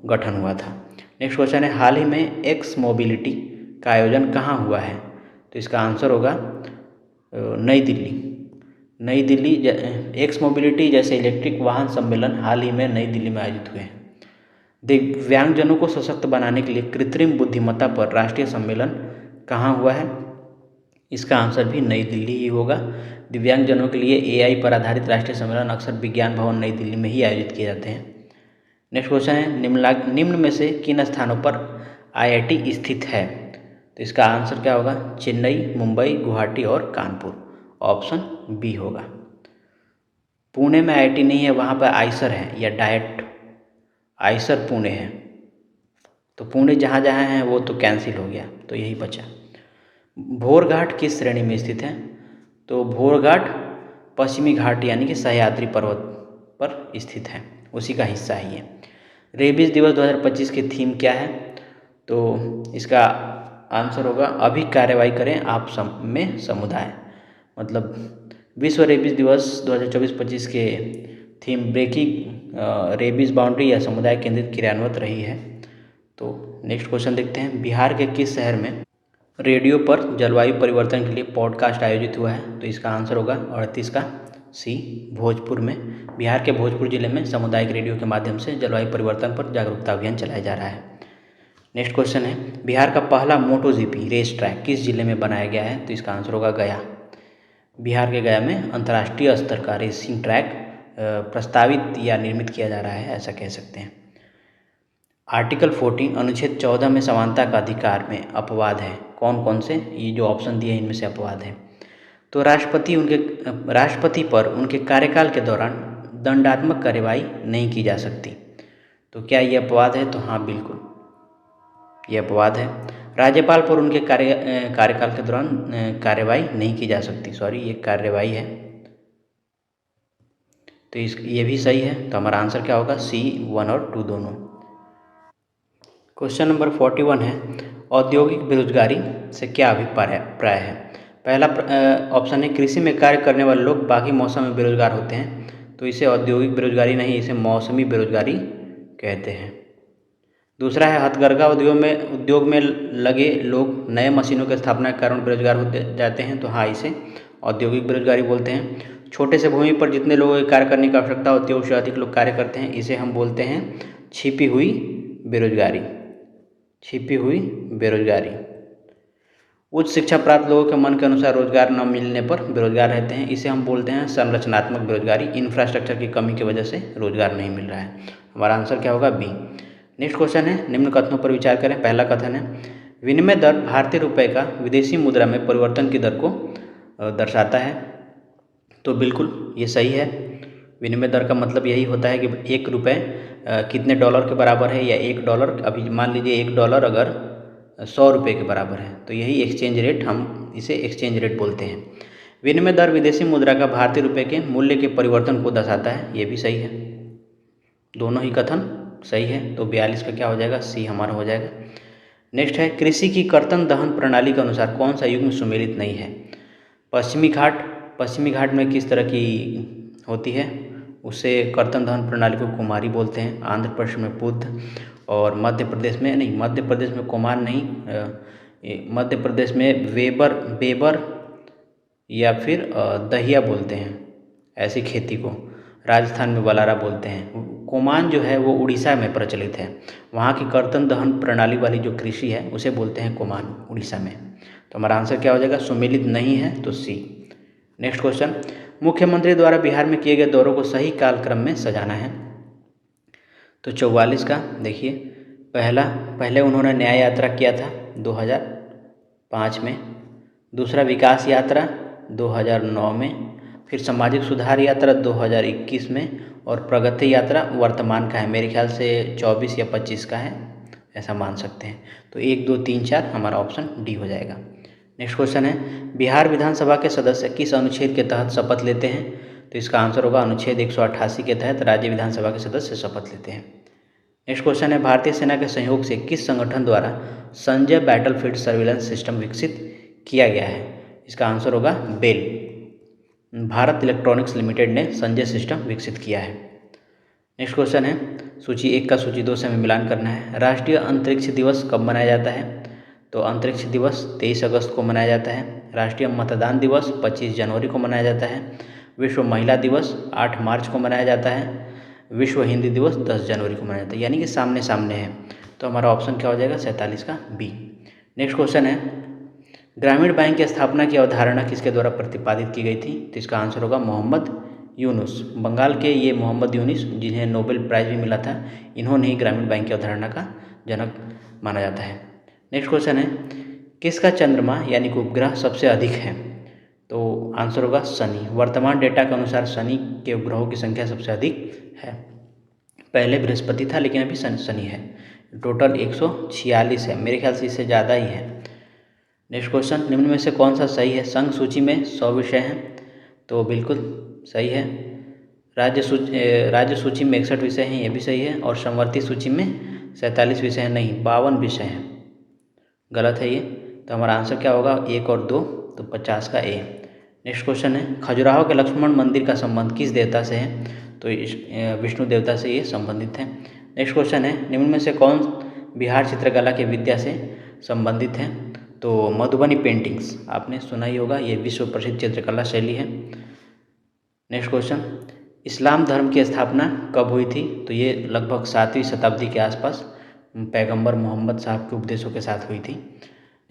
गठन हुआ था। नेक्स्ट क्वेश्चन है, हाल ही में एक्स मोबिलिटी का आयोजन कहाँ हुआ है? तो इसका आंसर होगा नई दिल्ली। एक्स मोबिलिटी जैसे इलेक्ट्रिक वाहन सम्मेलन हाल ही में नई दिल्ली में आयोजित हुए हैं। दिव्यांगजनों को सशक्त बनाने के लिए कृत्रिम बुद्धिमत्ता पर राष्ट्रीय सम्मेलन कहाँ हुआ है? इसका आंसर भी नई दिल्ली ही होगा। दिव्यांगजनों के लिए एआई पर आधारित राष्ट्रीय सम्मेलन अक्सर विज्ञान भवन नई दिल्ली में ही आयोजित किए जाते हैं। नेक्स्ट क्वेश्चन है, निम्न में से किन स्थानों पर आईआईटी स्थित है? तो इसका आंसर क्या होगा? चेन्नई, मुंबई, गुवाहाटी और कानपुर। ऑप्शन बी होगा। पुणे में आईआईटी नहीं है, वहाँ पर आइसर है या डाइट आइसर पुणे है। तो पुणे जहाँ जहाँ है वो तो कैंसिल हो गया, तो यही बचा। भोरघाट किस श्रेणी में स्थित है? तो भोरघाट पश्चिमी घाट यानी कि सह्याद्री पर्वत पर स्थित है, उसी का हिस्सा है ये। रेबीज दिवस 2025 की थीम क्या है? तो इसका आंसर होगा अभी कार्रवाई करें आप में समुदाय। मतलब विश्व रेबीज दिवस 2024-25 के थीम ब्रेकिंग रेबीज बाउंड्री या समुदाय केंद्रित क्रियान्वित रही है। तो नेक्स्ट क्वेश्चन देखते हैं, बिहार के किस शहर में रेडियो पर जलवायु परिवर्तन के लिए पॉडकास्ट आयोजित हुआ है? तो इसका आंसर होगा 38 का सी, भोजपुर में। बिहार के भोजपुर जिले में सामुदायिक रेडियो के माध्यम से जलवायु परिवर्तन पर जागरूकता अभियान चलाया जा रहा है। नेक्स्ट क्वेश्चन है, बिहार का पहला मोटो जीपी रेस ट्रैक किस जिले में बनाया गया है? तो इसका आंसर होगा गया। बिहार के गया में अंतर्राष्ट्रीय स्तर का रेसिंग ट्रैक प्रस्तावित या निर्मित किया जा रहा है, ऐसा कह सकते हैं। आर्टिकल 14 अनुच्छेद 14 में समानता का अधिकार में अपवाद है, कौन कौन से? ये जो ऑप्शन दिए हैं इनमें से अपवाद है। तो राष्ट्रपति पर उनके कार्यकाल के दौरान दंडात्मक कार्यवाही नहीं की जा सकती। तो क्या ये अपवाद है? तो हाँ, बिल्कुल ये अपवाद है। राज्यपाल पर उनके कार्यकाल के दौरान कार्यवाही नहीं की जा सकती, सॉरी ये कार्यवाही है। तो ये भी सही है। तो हमारा आंसर क्या होगा? सी 1 और 2 दोनों। क्वेश्चन नंबर 41 है, औद्योगिक बेरोजगारी से क्या अभिप्राय है? पहला ऑप्शन है, कृषि में कार्य करने वाले लोग बाकी मौसम में बेरोजगार होते हैं, तो इसे औद्योगिक बेरोजगारी नहीं, इसे मौसमी बेरोजगारी कहते हैं। दूसरा है, हथकरघा उद्योग में लगे लोग नए मशीनों की स्थापना के कारण बेरोजगार होते जाते हैं, तो हाँ, इसे औद्योगिक बेरोजगारी बोलते हैं। छोटे से भूमि पर जितने लोगों को कार्य करने की आवश्यकता होती है उससे अधिक लोग कार्य करते हैं, इसे हम बोलते हैं छिपी हुई बेरोजगारी। छिपी हुई बेरोजगारी। उच्च शिक्षा प्राप्त लोगों के मन के अनुसार रोजगार न मिलने पर बेरोजगार रहते हैं, इसे हम बोलते हैं संरचनात्मक बेरोजगारी। इंफ्रास्ट्रक्चर की कमी की वजह से रोजगार नहीं मिल रहा है। हमारा आंसर क्या होगा? बी। नेक्स्ट क्वेश्चन है, निम्न कथनों पर विचार करें। पहला कथन है, विनिमय दर भारतीय रुपये का विदेशी मुद्रा में परिवर्तन की दर को दर्शाता है। तो बिल्कुल ये सही है। विनिमय दर का मतलब यही होता है कि 1 रुपये कितने डॉलर के बराबर है, या 1 डॉलर, अभी मान लीजिए 1 डॉलर अगर 100 रुपये के बराबर है, तो यही एक्सचेंज रेट, हम इसे एक्सचेंज रेट बोलते हैं। विनिमय दर विदेशी मुद्रा का भारतीय रुपये के मूल्य के परिवर्तन को दर्शाता है, ये भी सही है। दोनों ही कथन सही है। तो 42 का क्या हो जाएगा? सी हमारा हो जाएगा। नेक्स्ट है, कृषि की कर्तन दहन प्रणाली के अनुसार कौन सा युग में सुमेलित नहीं है? पश्चिमी घाट में किस तरह की होती है? उसे कर्तन दहन प्रणाली को कुमारी बोलते हैं। आंध्र प्रदेश में पुद्ध, और मध्य प्रदेश में कुमार नहीं, मध्य प्रदेश में बेबर या फिर दहिया बोलते हैं ऐसी खेती को। राजस्थान में वलारा बोलते हैं। कोमान जो है वो उड़ीसा में प्रचलित है, वहाँ की कर्तन दहन प्रणाली वाली जो कृषि है उसे बोलते हैं कोमान, उड़ीसा में। तो हमारा आंसर क्या हो जाएगा? सुमेलित नहीं है, तो सी। नेक्स्ट क्वेश्चन, मुख्यमंत्री द्वारा बिहार में किए गए दौरों को सही कालक्रम में सजाना है। तो 44 का देखिए, पहले उन्होंने न्याय यात्रा किया था 2005 में, दूसरा विकास यात्रा 2009 में, फिर सामाजिक सुधार यात्रा 2021 में, और प्रगति यात्रा वर्तमान का है, मेरे ख्याल से 24 या 25 का है, ऐसा मान सकते हैं। तो 1, 2, 3, 4 हमारा ऑप्शन डी हो जाएगा। नेक्स्ट क्वेश्चन है, बिहार विधानसभा के सदस्य किस अनुच्छेद के तहत शपथ लेते हैं? तो इसका आंसर होगा अनुच्छेद 188 के तहत राज्य विधानसभा के सदस्य शपथ लेते हैं। नेक्स्ट क्वेश्चन है, भारतीय सेना के सहयोग से किस संगठन द्वारा संजय बैटलफील्ड सर्विलेंस सिस्टम विकसित किया गया है? इसका आंसर होगा बेल। भारत इलेक्ट्रॉनिक्स लिमिटेड ने संजय सिस्टम विकसित किया है। नेक्स्ट क्वेश्चन है, सूची 1 का सूची 2 से हमें मिलान करना है। राष्ट्रीय अंतरिक्ष दिवस कब मनाया जाता है? तो अंतरिक्ष दिवस 23 अगस्त को मनाया जाता है। राष्ट्रीय मतदान दिवस 25 जनवरी को मनाया जाता है। विश्व महिला दिवस 8 मार्च को मनाया जाता है। विश्व हिंदी दिवस 10 जनवरी को मनाया जाता है, यानी कि सामने सामने है। तो हमारा ऑप्शन क्या हो जाएगा? 47 का बी। नेक्स्ट क्वेश्चन है, ग्रामीण बैंक की स्थापना की अवधारणा किसके द्वारा प्रतिपादित की गई थी? तो इसका आंसर होगा मोहम्मद यूनुस। बंगाल के ये मोहम्मद यूनुस, जिन्हें नोबेल प्राइज़ भी मिला था, इन्होंने ही ग्रामीण बैंक की अवधारणा का जनक माना जाता है। नेक्स्ट क्वेश्चन है, किसका चंद्रमा यानी कि उपग्रह सबसे अधिक है? तो आंसर होगा शनि। वर्तमान डेटा के अनुसार शनि के उपग्रहों की संख्या सबसे अधिक है। पहले बृहस्पति था, लेकिन अभी शनि है। टोटल 146 है, मेरे ख्याल से इससे ज़्यादा ही है। नेक्स्ट क्वेश्चन, निम्न में से कौन सा सही है? संघ सूची में 100 विषय हैं, तो बिल्कुल सही है। राज्य सूची में 61 विषय हैं, ये भी सही है। और समवर्ती सूची में 47 विषय हैं, नहीं 52 विषय हैं, गलत है ये। तो हमारा आंसर क्या होगा? 1 और 2, तो 50 का ए। नेक्स्ट क्वेश्चन है, खजुराहो के लक्ष्मण मंदिर का संबंध किस देवता से है? तो विष्णु देवता से ये संबंधित है। नेक्स्ट क्वेश्चन है, निम्न में से कौन बिहार चित्रकला के विद्या से संबंधित है? तो मधुबनी पेंटिंग्स, आपने सुना ही होगा, ये विश्व प्रसिद्ध चित्रकला शैली है। नेक्स्ट क्वेश्चन, इस्लाम धर्म की स्थापना कब हुई थी? तो ये लगभग 7वीं शताब्दी के आसपास पैगंबर मोहम्मद साहब के उपदेशों के साथ हुई थी।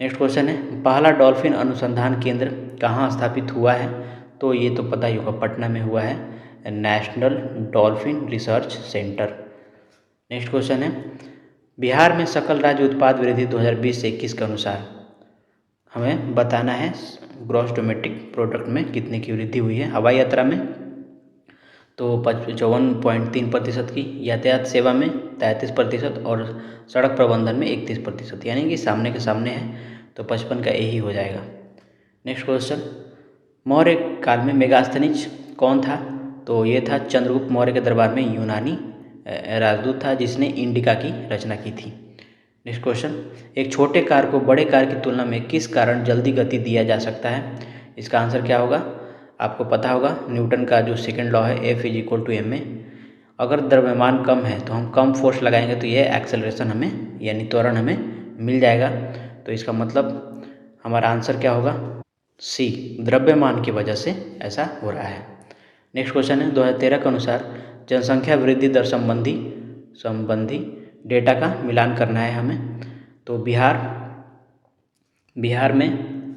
नेक्स्ट क्वेश्चन है, पहला डॉल्फिन अनुसंधान केंद्र कहाँ स्थापित हुआ है? तो ये तो पता ही होगा, पटना में हुआ है, national dolphin research centre. Next question है, बिहार में सकल राज्य उत्पाद वृद्धि 2020 से 21 के अनुसार हमें बताना है ग्रॉस डोमेस्टिक प्रोडक्ट में कितने की वृद्धि हुई है। हवाई यात्रा में तो 54.3% की, यातायात सेवा में 33% और सड़क प्रबंधन में 31%, यानी कि सामने के सामने है, तो 55 का ए ही हो जाएगा। नेक्स्ट क्वेश्चन, मौर्य काल में मेगास्थनीज कौन था? तो ये था चंद्रगुप्त मौर्य के दरबार में यूनानी राजदूत था जिसने इंडिका की रचना की थी। नेक्स्ट क्वेश्चन, एक छोटे कार को बड़े कार की तुलना में किस कारण जल्दी गति दिया जा सकता है? इसका आंसर क्या होगा? आपको पता होगा न्यूटन का जो सेकंड लॉ है F=ma। अगर द्रव्यमान कम है तो हम कम फोर्स लगाएंगे तो यह एक्सेलरेशन हमें यानी त्वरण हमें मिल जाएगा। तो इसका मतलब हमारा आंसर क्या होगा? सी, द्रव्यमान की वजह से ऐसा हो रहा है। नेक्स्ट क्वेश्चन है, 2013 के अनुसार जनसंख्या वृद्धि दर संबंधी डेटा का मिलान करना है हमें। तो बिहार में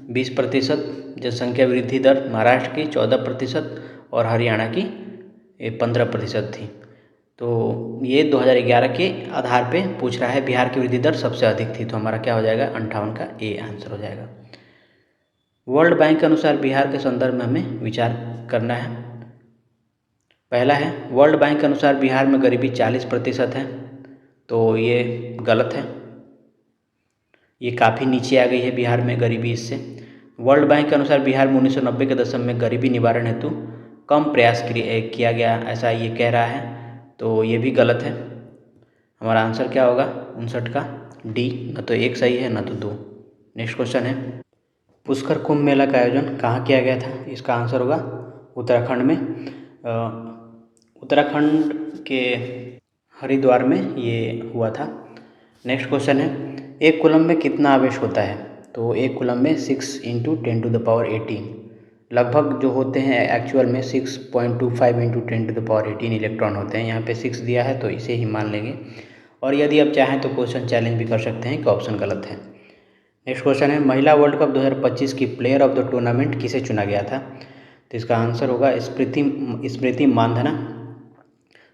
20% जनसंख्या वृद्धि दर, महाराष्ट्र की 14% और हरियाणा की 15% थी। तो ये 2011 के आधार पे पूछ रहा है, बिहार की वृद्धि दर सबसे अधिक थी, तो हमारा क्या हो जाएगा? 58 का ए आंसर हो जाएगा। वर्ल्ड बैंक के अनुसार बिहार के संदर्भ में हमें विचार करना है। पहला है, वर्ल्ड बैंक के अनुसार बिहार में गरीबी 40% है, तो ये गलत है, ये काफ़ी नीचे आ गई है बिहार में गरीबी इससे। वर्ल्ड बैंक के अनुसार बिहार में 1990 के दशक में गरीबी निवारण हेतु कम प्रयास किया गया, ऐसा ये कह रहा है, तो ये भी गलत है। हमारा आंसर क्या होगा? 59 का डी, न तो एक सही है न तो दो। नेक्स्ट क्वेश्चन है, पुष्कर कुंभ मेला का आयोजन कहाँ किया गया था? इसका आंसर होगा उत्तराखंड में, उत्तराखंड के हरिद्वार में ये हुआ था। नेक्स्ट क्वेश्चन है, एक कूलम में कितना आवेश होता है? तो एक कूलम में 6 × 10⁻18 लगभग जो होते हैं, एक्चुअल में 6.25 × 10⁻18 इलेक्ट्रॉन होते हैं। यहाँ पे 6 दिया है तो इसे ही मान लेंगे, और यदि आप चाहें तो क्वेश्चन चैलेंज भी कर सकते हैं कि ऑप्शन गलत है। नेक्स्ट क्वेश्चन है, महिला वर्ल्ड कप 2025 की प्लेयर ऑफ द टूर्नामेंट किसे चुना गया था? तो इसका आंसर होगा स्मृति मानधना।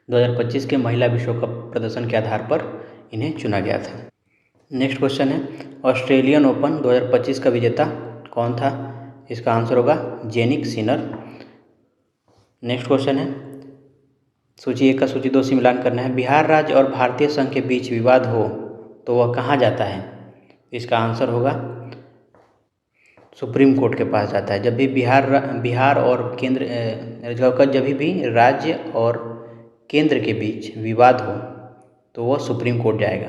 2025 के महिला विश्व कप प्रदर्शन के आधार पर इन्हें चुना गया था। नेक्स्ट क्वेश्चन है, ऑस्ट्रेलियन ओपन 2025 का विजेता कौन था? इसका आंसर होगा जेनिक सिनर। नेक्स्ट क्वेश्चन है, सूची 1 का सूची 2 से मिलान करना है। बिहार राज्य और भारतीय संघ के बीच विवाद हो तो वह कहाँ जाता है? इसका आंसर होगा सुप्रीम कोर्ट के पास जाता है। जब भी बिहार और केंद्र जब भी राज्य और केंद्र के बीच विवाद हो तो वह सुप्रीम कोर्ट जाएगा।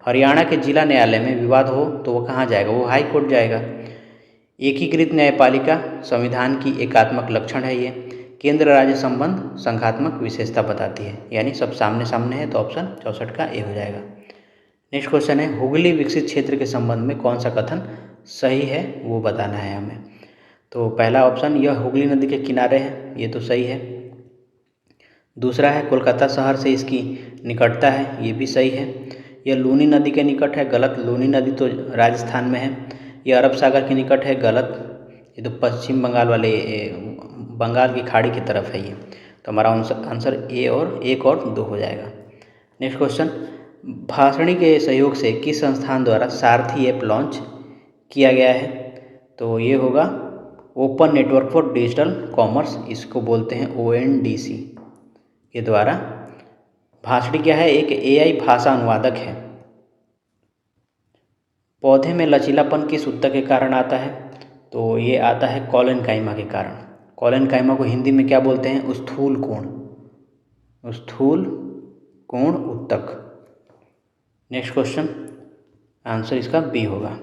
हरियाणा के जिला न्यायालय में विवाद हो तो वह कहाँ जाएगा? वो हाई कोर्ट जाएगा। एकीकृत न्यायपालिका संविधान की एकात्मक लक्षण है ये। केंद्र राज्य संबंध संघात्मक विशेषता बताती है, यानी सब सामने सामने है, तो ऑप्शन 64 का ए हो जाएगा। नेक्स्ट क्वेश्चन है, हुगली विकसित क्षेत्र के संबंध में कौन सा कथन सही है वो बताना है हमें। तो पहला ऑप्शन, यह हुगली नदी के किनारे है, ये तो सही है। दूसरा है, कोलकाता शहर से इसकी निकटता है, ये भी सही है। यह लूनी नदी के निकट है, गलत, लूनी नदी तो राजस्थान में है। यह अरब सागर के निकट है, गलत, ये तो पश्चिम बंगाल की खाड़ी की तरफ है ये। तो हमारा आंसर ए और 1 और 2 हो जाएगा। नेक्स्ट क्वेश्चन, भाषणी के सहयोग से किस संस्थान द्वारा सारथी ऐप लॉन्च किया गया है? तो ये होगा open network for digital commerce, इसको बोलते हैं ONDC के द्वारा। भाषणी क्या है? एक AI भाषा अनुवादक है। पौधे में लचीलापन किस ऊतक के कारण आता है? तो ये आता है कॉलेनकाइमा के कारण। कॉलेनकाइमा को हिंदी में क्या बोलते हैं? स्थूल कोण ऊतक। नेक्स्ट क्वेश्चन, आंसर इसका बी होगा।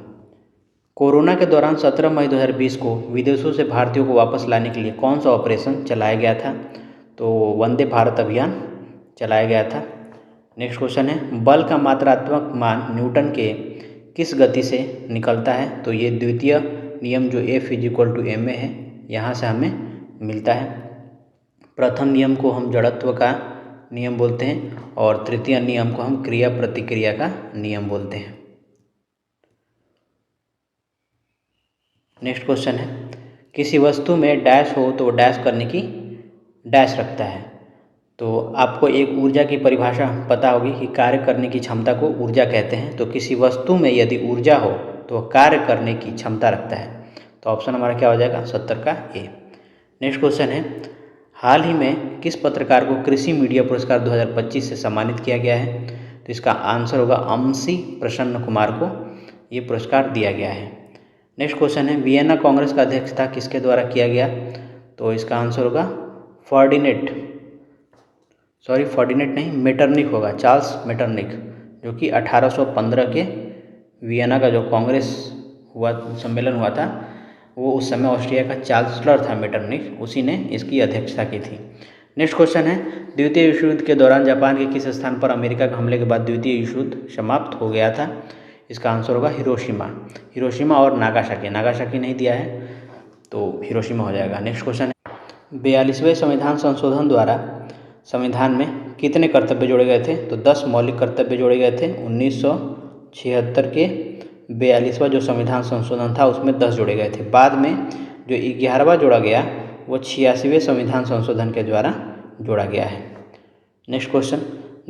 कोरोना के दौरान 17 मई 2020 को विदेशों से भारतीयों को वापस लाने के लिए कौन सा ऑपरेशन चलाया गया था? तो वंदे भारत अभियान चलाया गया था। नेक्स्ट क्वेश्चन है, बल का मात्रात्मक मान न्यूटन के किस गति से निकलता है? तो ये द्वितीय नियम जो F=ma है, यहाँ से हमें मिलता है। प्रथम नियम को हम जड़त्व का नियम बोलते हैं और तृतीय नियम को हम क्रिया प्रतिक्रिया का नियम बोलते हैं। नेक्स्ट क्वेश्चन है, किसी वस्तु में डैश हो तो डैश करने की डैश रखता है। तो आपको एक ऊर्जा की परिभाषा पता होगी कि कार्य करने की क्षमता को ऊर्जा कहते हैं। तो किसी वस्तु में यदि ऊर्जा हो तो वह कार्य करने की क्षमता रखता है। तो ऑप्शन हमारा क्या हो जाएगा, 70 का ए। नेक्स्ट क्वेश्चन है, हाल ही में किस पत्रकार को कृषि मीडिया पुरस्कार 2025 से सम्मानित किया गया है। तो इसका आंसर होगा अमसी प्रसन्न कुमार को ये पुरस्कार दिया गया है। नेक्स्ट क्वेश्चन है, वियना कांग्रेस का अध्यक्षता किसके द्वारा किया गया। तो इसका आंसर होगा फर्डिनेट नहीं, मेटरनिक होगा, चार्ल्स मेटरनिक, जो कि 1815 के वियना का जो कांग्रेस सम्मेलन हुआ था, वो उस समय ऑस्ट्रिया का चांसलर था मेटरनिक, उसी ने इसकी अध्यक्षता की थी। नेक्स्ट क्वेश्चन है, द्वितीय विश्व युद्ध के दौरान जापान के किस स्थान पर अमेरिका के हमले के बाद द्वितीय विश्व युद्ध समाप्त हो गया था। इसका आंसर होगा हिरोशिमा और नागासाकी नहीं दिया है, तो हिरोशिमा हो जाएगा। नेक्स्ट क्वेश्चन है, 42वें संविधान संशोधन द्वारा संविधान में कितने कर्तव्य जोड़े गए थे। तो 10 मौलिक कर्तव्य जोड़े गए थे। 1976 के 42वां जो संविधान संशोधन था उसमें 10 जोड़े गए थे। बाद में जो 11वां जोड़ा गया वो 86वें संविधान संशोधन के द्वारा जोड़ा गया है। नेक्स्ट क्वेश्चन,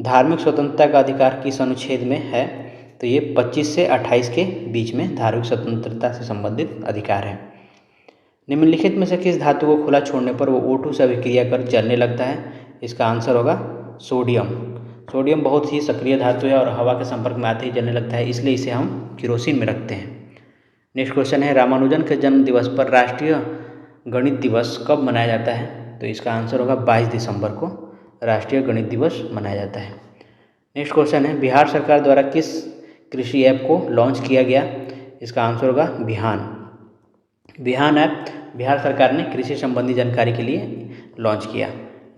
धार्मिक स्वतंत्रता का अधिकार किस अनुच्छेद में है। तो ये 25 से 28 के बीच में धार्मिक स्वतंत्रता से संबंधित अधिकार है। निम्नलिखित में से किस धातु को खुला छोड़ने पर वो O2 से अभिक्रिया कर जलने लगता है। इसका आंसर होगा सोडियम बहुत ही सक्रिय धातु है और हवा के संपर्क में आते ही जलने लगता है, इसलिए इसे हम केरोसिन में रखते हैं। नेक्स्ट क्वेश्चन है, रामानुजन के जन्म दिवस पर राष्ट्रीय गणित दिवस कब मनाया जाता है। तो इसका आंसर होगा 22 दिसंबर को राष्ट्रीय गणित दिवस मनाया जाता है। नेक्स्ट क्वेश्चन है, बिहार सरकार द्वारा किस कृषि ऐप को लॉन्च किया गया। इसका आंसर होगा बिहान ऐप बिहार सरकार ने कृषि संबंधी जानकारी के लिए लॉन्च किया।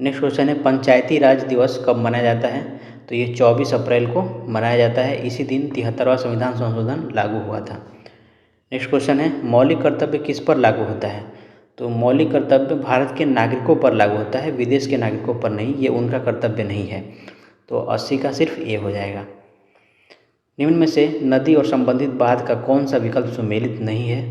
नेक्स्ट क्वेश्चन है, पंचायती राज दिवस कब मनाया जाता है। तो ये 24 अप्रैल को मनाया जाता है, इसी दिन 73वां संविधान संशोधन लागू हुआ था। नेक्स्ट क्वेश्चन है, मौलिक कर्तव्य किस पर लागू होता है। तो मौलिक कर्तव्य भारत के नागरिकों पर लागू होता है, विदेश के नागरिकों पर नहीं, ये उनका कर्तव्य नहीं है। तो 80 का सिर्फ ए हो जाएगा। निम्न में से नदी और संबंधित बांध का कौन सा विकल्प सुमेलित नहीं है।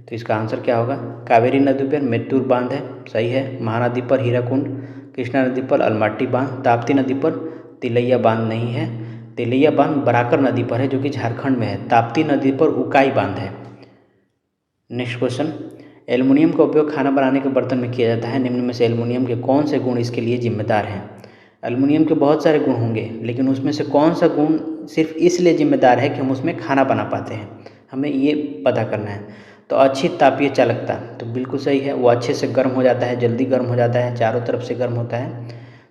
तो इसका आंसर क्या होगा, कावेरी नदी पर मेत्तूर बांध है, सही है। महानदी पर हीराकुंड, कृष्णा नदी पर अलमाटी बांध, ताप्ती नदी पर तिलैया बांध नहीं है। तिलैया बांध बराकर नदी पर है जो कि झारखंड में है। ताप्ती नदी पर उकाई बांध है। नेक्स्ट क्वेश्चन, एल्युमिनियम का उपयोग खाना बनाने के बर्तन में किया जाता है, निम्न में से एल्युमिनियम के कौन से गुण इसके लिए जिम्मेदार हैं। एल्युमिनियम के बहुत सारे गुण होंगे, लेकिन उसमें से कौन सा गुण सिर्फ इसलिए जिम्मेदार है कि हम उसमें खाना बना पाते हैं, हमें ये पता करना है। तो अच्छी तापीय चालकता, तो बिल्कुल सही है, वो अच्छे से गर्म हो जाता है, जल्दी गर्म हो जाता है, चारों तरफ से गर्म होता है,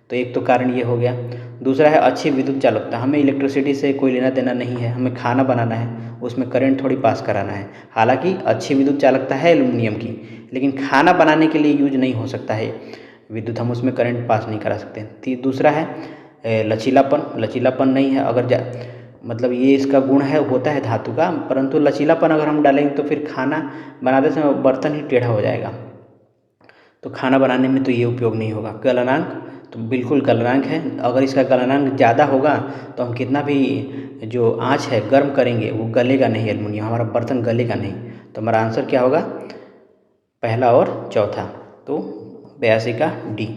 तो एक तो कारण ये हो गया। दूसरा है अच्छी विद्युत चालकता, हमें इलेक्ट्रिसिटी से कोई लेना देना नहीं है, हमें खाना बनाना है, उसमें करंट थोड़ी पास कराना है। हालांकि अच्छी विद्युत चालकता है एल्युमिनियम की, लेकिन खाना बनाने के लिए यूज नहीं हो सकता है विद्युत, हम उसमें करंट पास नहीं करा सकते। दूसरा है लचीलापन नहीं है, अगर मतलब ये इसका गुण है होता है धातु का, परंतु लचीलापन अगर हम डालेंगे तो फिर खाना बनाते समय बर्तन ही टेढ़ा हो जाएगा, तो खाना बनाने में तो ये उपयोग नहीं होगा। गलनांक, तो बिल्कुल गलनांक है, अगर इसका गलनांक ज़्यादा होगा तो हम कितना भी जो आँच है गर्म करेंगे वो गलेगा नहीं, एल्युमिनियम हमारा बर्तन गलेगा नहीं। तो हमारा आंसर क्या होगा, पहला और चौथा, तो 82 का डी।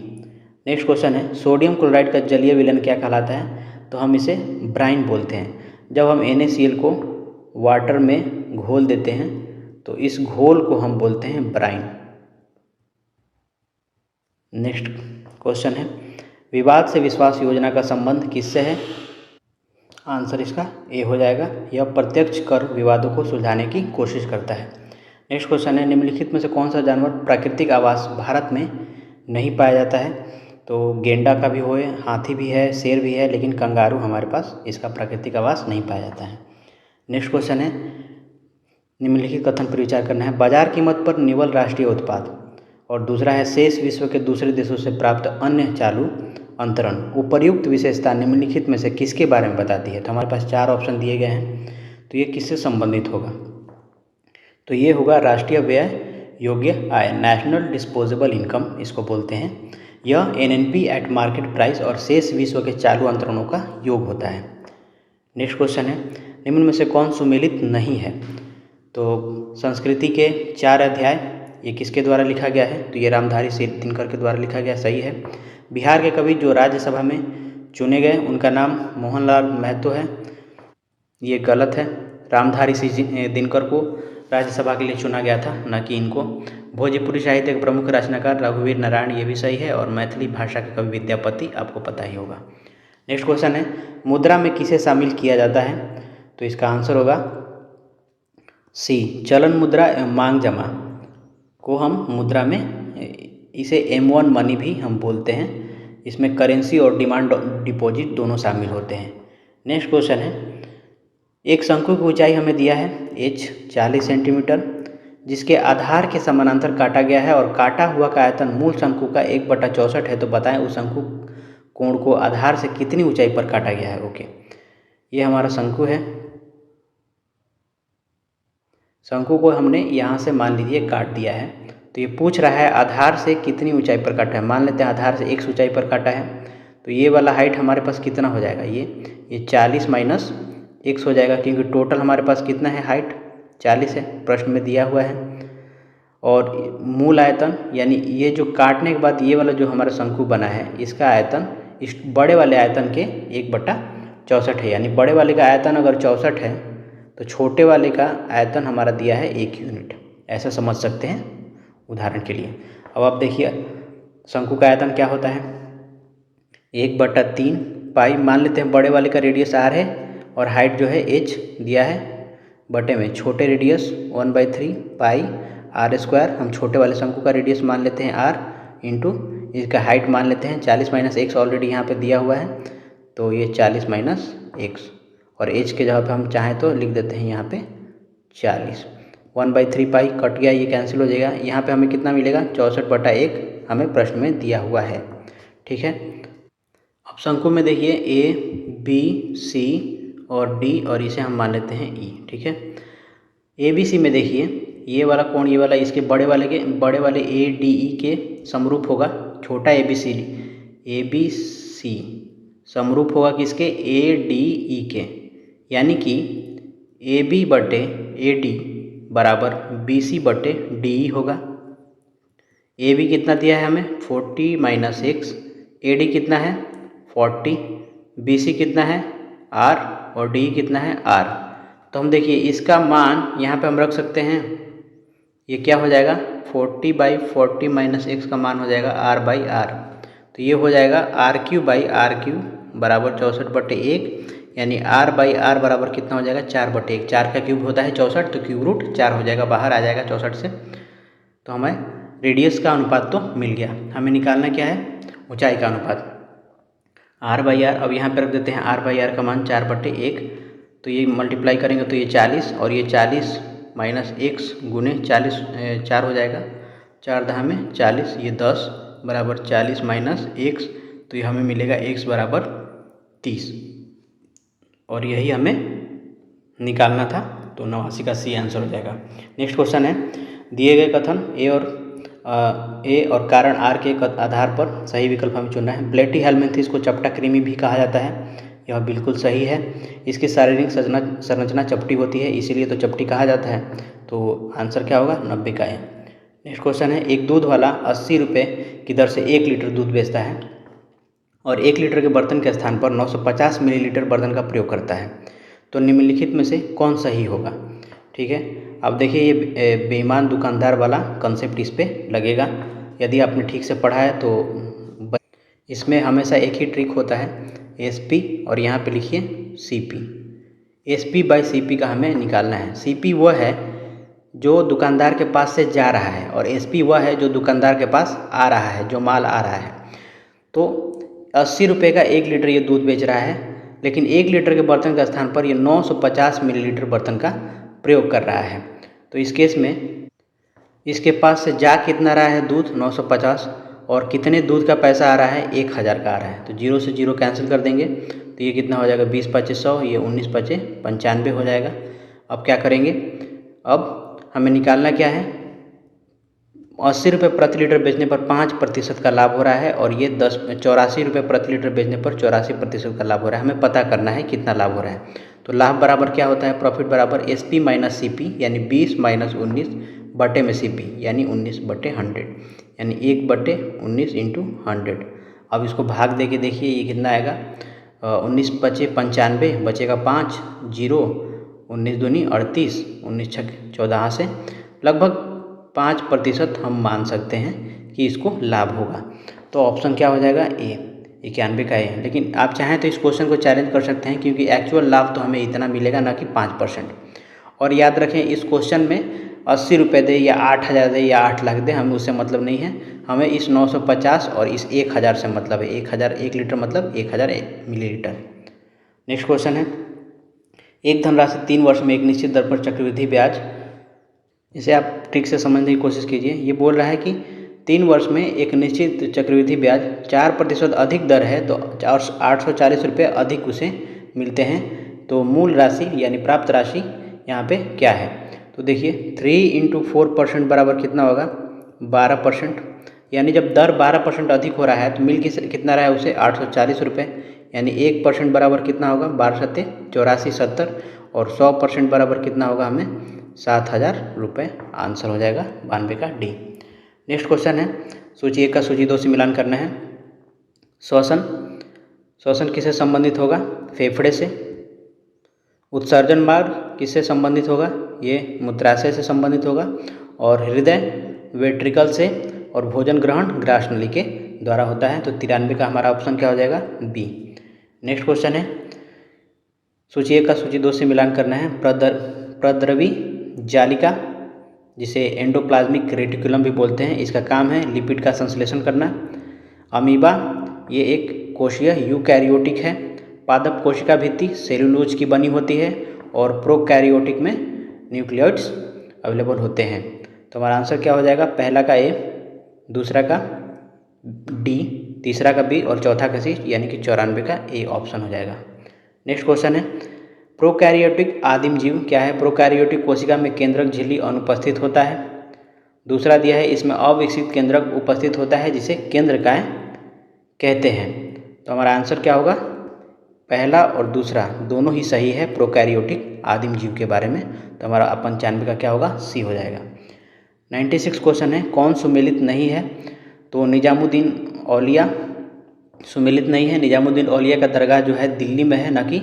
नेक्स्ट क्वेश्चन है, सोडियम क्लोराइड का जलीय विलयन क्या कहलाता है। तो हम इसे ब्राइन बोलते हैं। जब हम NaCl को वाटर में घोल देते हैं तो इस घोल को हम बोलते हैं ब्राइन। नेक्स्ट क्वेश्चन है, विवाद से विश्वास योजना का संबंध किससे है। आंसर इसका ए हो जाएगा, यह प्रत्यक्ष कर विवादों को सुलझाने की कोशिश करता है। नेक्स्ट क्वेश्चन है, निम्नलिखित में से कौन सा जानवर प्राकृतिक आवास भारत में नहीं पाया जाता है। तो गेंडा का भी होए, हाथी भी है, शेर भी है, लेकिन कंगारू हमारे पास इसका प्राकृतिक आवास नहीं पाया जाता है। नेक्स्ट क्वेश्चन है, निम्नलिखित कथन पर विचार करना है, बाजार कीमत पर निवल राष्ट्रीय उत्पाद, और दूसरा है शेष विश्व के दूसरे देशों से प्राप्त अन्य चालू अंतरण। उपर्युक्त विशेषता निम्नलिखित में से किसके बारे में बताती है। तो हमारे पास 4 ऑप्शन दिए गए हैं, तो ये किससे संबंधित होगा। तो ये होगा राष्ट्रीय व्यय योग्य आय, नेशनल डिस्पोजेबल इनकम इसको बोलते हैं। यह एनएनपी एट मार्केट प्राइस और शेष विश्व के चालू अंतरणों का योग होता है। नेक्स्ट क्वेश्चन है, निम्न में से कौन सुमेलित नहीं है? तो संस्कृति के 4 अध्याय ये किसके द्वारा लिखा गया है? तो ये रामधारी सिंह दिनकर के द्वारा लिखा गया, सही है। बिहार के कवि जो राज्यसभा में चुने गए उनका नाम मोहनलाल महतो है, ये गलत है। रामधारी सिंह दिनकर को राज्यसभा के लिए चुना गया था, न कि इनको। भोजपुरी साहित्य के प्रमुख रचनाकार रघुवीर नारायण, ये भी सही है। और मैथिली भाषा के कवि विद्यापति, आपको पता ही होगा। नेक्स्ट क्वेश्चन है, मुद्रा में किसे शामिल किया जाता है? तो इसका आंसर होगा सी, चलन मुद्रा एवं मांग जमा को हम मुद्रा में, इसे M1 मनी भी हम बोलते हैं। इसमें करेंसी और डिमांड डिपॉजिट दोनों शामिल होते हैं। नेक्स्ट क्वेश्चन है, एक शंकु की ऊंचाई हमें दिया है h 40 सेंटीमीटर, जिसके आधार के समानांतर काटा गया है और काटा हुआ का आयतन मूल शंकु का 1/64 है। तो बताएं उस शंकु कोण को आधार से कितनी ऊंचाई पर काटा गया है? ओके, ये हमारा शंकु है। शंकु को हमने यहाँ से मान लीजिए काट दिया है, तो ये पूछ रहा है आधार से कितनी ऊंचाई पर काटा है। मान लेते हैं आधार से x ऊंचाई पर काटा है, तो ये वाला हाइट हमारे पास कितना हो जाएगा? ये 40 माइनस x हो जाएगा, क्योंकि टोटल हमारे पास कितना है? हाइट 40 है, प्रश्न में दिया हुआ है। और मूल आयतन, यानी ये जो काटने के बाद ये वाला जो हमारा शंकु बना है, इसका आयतन इस बड़े वाले आयतन के 1/64 है। यानी बड़े वाले का आयतन अगर 64 है तो छोटे वाले का आयतन हमारा दिया है 1 यूनिट, ऐसा समझ सकते हैं उदाहरण के लिए। अब आप देखिए शंकु का आयतन क्या होता है? 1/3 पाई, मान लेते हैं बड़े वाले का रेडियस r है और हाइट जो है h दिया है, बटे में छोटे रेडियस 1/3 पाई r²। हम छोटे वाले शंकु का रेडियस मान लेते हैं r, इंटू इसका हाइट मान लेते हैं 40 माइनस x, ऑलरेडी यहाँ पे दिया हुआ है, तो ये 40 माइनस x, और h के जगह पे हम चाहें तो लिख देते हैं यहाँ पे 40। 1/3 पाई कट गया, ये कैंसिल हो जाएगा। यहाँ पे हमें कितना मिलेगा? 64/1 हमें प्रश्न में दिया हुआ है। ठीक है, अब शंकु में देखिए A, B, C और D, और इसे हम मान लेते हैं E। ठीक है, ABC में देखिए ये वाला कोण, ये वाला इसके बड़े वाले ADE के समरूप होगा। छोटा ABC समरूप होगा किसके? ADE के, यानी कि AB बटे AD बराबर BC बटे DE होगा। AB कितना दिया है हमें? 40 माइनस x, AD कितना है? 40, BC कितना है? R, और DE कितना है? R। तो हम देखिए इसका मान यहाँ पे हम रख सकते हैं, ये क्या हो जाएगा? 40/40 माइनस x का मान हो जाएगा r/r, तो ये हो जाएगा r³ बराबर 64/1, यानी r/r बराबर कितना हो जाएगा? 4/1। 4 का क्यूब होता है 64, तो क्यूब रूट 4 हो जाएगा, बाहर आ जाएगा 64 से। तो हमें रेडियस का अनुपात तो मिल गया। हमें निकालना क्या है? ऊंचाई का अनुपात r/r। अब यहाँ पर रख देते हैं r/r का मान 4/1, तो ये मल्टीप्लाई करेंगे तो ये 40, और ये 40 माइनस x गुने 40 4 हो जाएगा, 4 दहा में 40, ये 10 बराबर 40 माइनस x, तो ये हमें मिलेगा x बराबर 30, और यही हमें निकालना था। तो 89 का सी आंसर हो जाएगा। नेक्स्ट क्वेश्चन है, दिए गए कथन ए और कारण आर के आधार पर सही विकल्प हमें चुनना है। प्लेटी हेलमिंथिस को चपटा कृमि भी कहा जाता है, यह बिल्कुल सही है। इसकी शारीरिक संरचना चपटी होती है, इसीलिए तो चपटी कहा जाता है। तो आंसर क्या होगा? 90 का है। नेक्स्ट क्वेश्चन है, एक दूध वाला 80 रुपये की दर से 1 लीटर दूध बेचता है और 1 लीटर के बर्तन के स्थान पर 950 मिलीलीटर बर्तन का प्रयोग करता है, तो निम्नलिखित में से कौन सही होगा? ठीक है, अब देखिए ये बेईमान दुकानदार वाला कंसेप्ट इस पर लगेगा। यदि आपने ठीक से पढ़ा है तो इसमें हमेशा एक ही ट्रिक होता है, SP और यहाँ पे लिखिए CP। SP/CP का हमें निकालना है। CP वह है जो दुकानदार के पास से जा रहा है, और SP वह है जो दुकानदार के पास आ रहा है, जो माल आ रहा है। तो 80 रुपये का 1 लीटर ये दूध बेच रहा है, लेकिन 1 लीटर के बर्तन के स्थान पर ये 950 मिलीलीटर बर्तन का प्रयोग कर रहा है। तो इस केस में इसके पास से जा कितना रहा है दूध? 950, और कितने दूध का पैसा आ रहा है? 1000 का आ रहा है। तो 0 से 0 कैंसिल कर देंगे, तो ये कितना हो जाएगा? 20×5 100, ये 19×5 95 हो जाएगा। अब क्या करेंगे? अब हमें निकालना क्या है? 80 रुपये प्रति लीटर बेचने पर 5% का लाभ हो रहा है, और ये 84 रुपये प्रति लीटर बेचने पर 84% का लाभ हो रहा है। हमें पता करना है कितना लाभ हो रहा है। तो लाभ बराबर क्या होता है, प्रॉफिट बराबर SP माइनस CP यानी 20 माइनस 19 बटे में CP यानी 19/100 यानी 1/19 इंटू 100। अब इसको भाग दे के देखिए ये कितना आएगा, 19 बचे 95, बचेगा 5, 0, 19 दूनी 38, 19 छक्के 14 से लगभग 5% हम मान सकते हैं कि इसको लाभ होगा। तो ऑप्शन क्या हो जाएगा, ए, 91 का ए। लेकिन आप चाहें तो इस क्वेश्चन को चैलेंज कर सकते हैं, क्योंकि एक्चुअल लाभ तो हमें इतना मिलेगा ना कि 5%। और याद रखें इस क्वेश्चन में 80 रुपये दे या 8,000 दे या 8 लाख दे, हमें उससे मतलब नहीं है। हमें इस 950 और इस 1000 से मतलब है। 1000 1 लीटर मतलब 1000 मिलीलीटर। नेक्स्ट क्वेश्चन है, एक धनराशि 3 वर्ष में एक निश्चित दर पर चक्रवृद्धि ब्याज, इसे आप ठीक से समझने की कोशिश कीजिए। ये बोल रहा है कि 3 वर्ष में एक निश्चित चक्रवृद्धि ब्याज 4% अधिक दर है, तो 840 रुपये अधिक उसे मिलते हैं। तो मूल राशि यानी प्राप्त राशि यहाँ पे क्या है, तो देखिए 3 × 4% बराबर कितना होगा, 12%। यानी जब दर 12% अधिक हो रहा है तो मिल कितना रहा है उसे 840 रुपये, यानी 1% बराबर कितना होगा, 12 × 84 70, और 100% बराबर कितना होगा हमें 7000 रुपये। आंसर हो जाएगा 92 का डी। नेक्स्ट क्वेश्चन है, सूची 1 का सूची 2 से मिलान करना है। श्वसन किससे संबंधित होगा, फेफड़े से। उत्सर्जन मार्ग किससे संबंधित होगा, ये मूत्राशय से संबंधित होगा। और हृदय वेंट्रिकल से, और भोजन ग्रहण ग्रास नली के द्वारा होता है। तो 93 का हमारा ऑप्शन क्या हो जाएगा, बी। नेक्स्ट क्वेश्चन है, सूची 1 का सूची 2 से मिलान करना है। प्रद्रवी जालिका, जिसे एंडोप्लाज्मिक रेटिकुलम भी बोलते हैं, इसका काम है लिपिड का संश्लेषण करना। अमीबा, ये एक कोशीय यूकैरियोटिक है। पादप कोशिका भित्ति सेलुलोज की बनी होती है, और प्रोकैरियोटिक में न्यूक्लियोइड्स अवेलेबल होते हैं। तो हमारा आंसर क्या हो जाएगा, पहला का ए, दूसरा का डी, तीसरा का बी, और चौथा का सी, यानी कि 94 का ए ऑप्शन हो जाएगा। नेक्स्ट क्वेश्चन है, प्रोकैरियोटिक आदिम जीव क्या है। प्रोकैरियोटिक कोशिका में केंद्रक झिल्ली अनुपस्थित होता है। दूसरा दिया है, इसमें अविकसित केंद्रक उपस्थित होता है, जिसे केंद्रकाय कहते हैं। तो हमारा आंसर क्या होगा, पहला और दूसरा दोनों ही सही है प्रोकैरियोटिक आदिम जीव के बारे में। तो हमारा 95 का क्या होगा, सी हो जाएगा। 96 क्वेश्चन है, कौन सुमेलित नहीं है। तो निजामुद्दीन औलिया सुमेलित नहीं है। निजामुद्दीन औलिया का दरगाह जो है दिल्ली में है, ना कि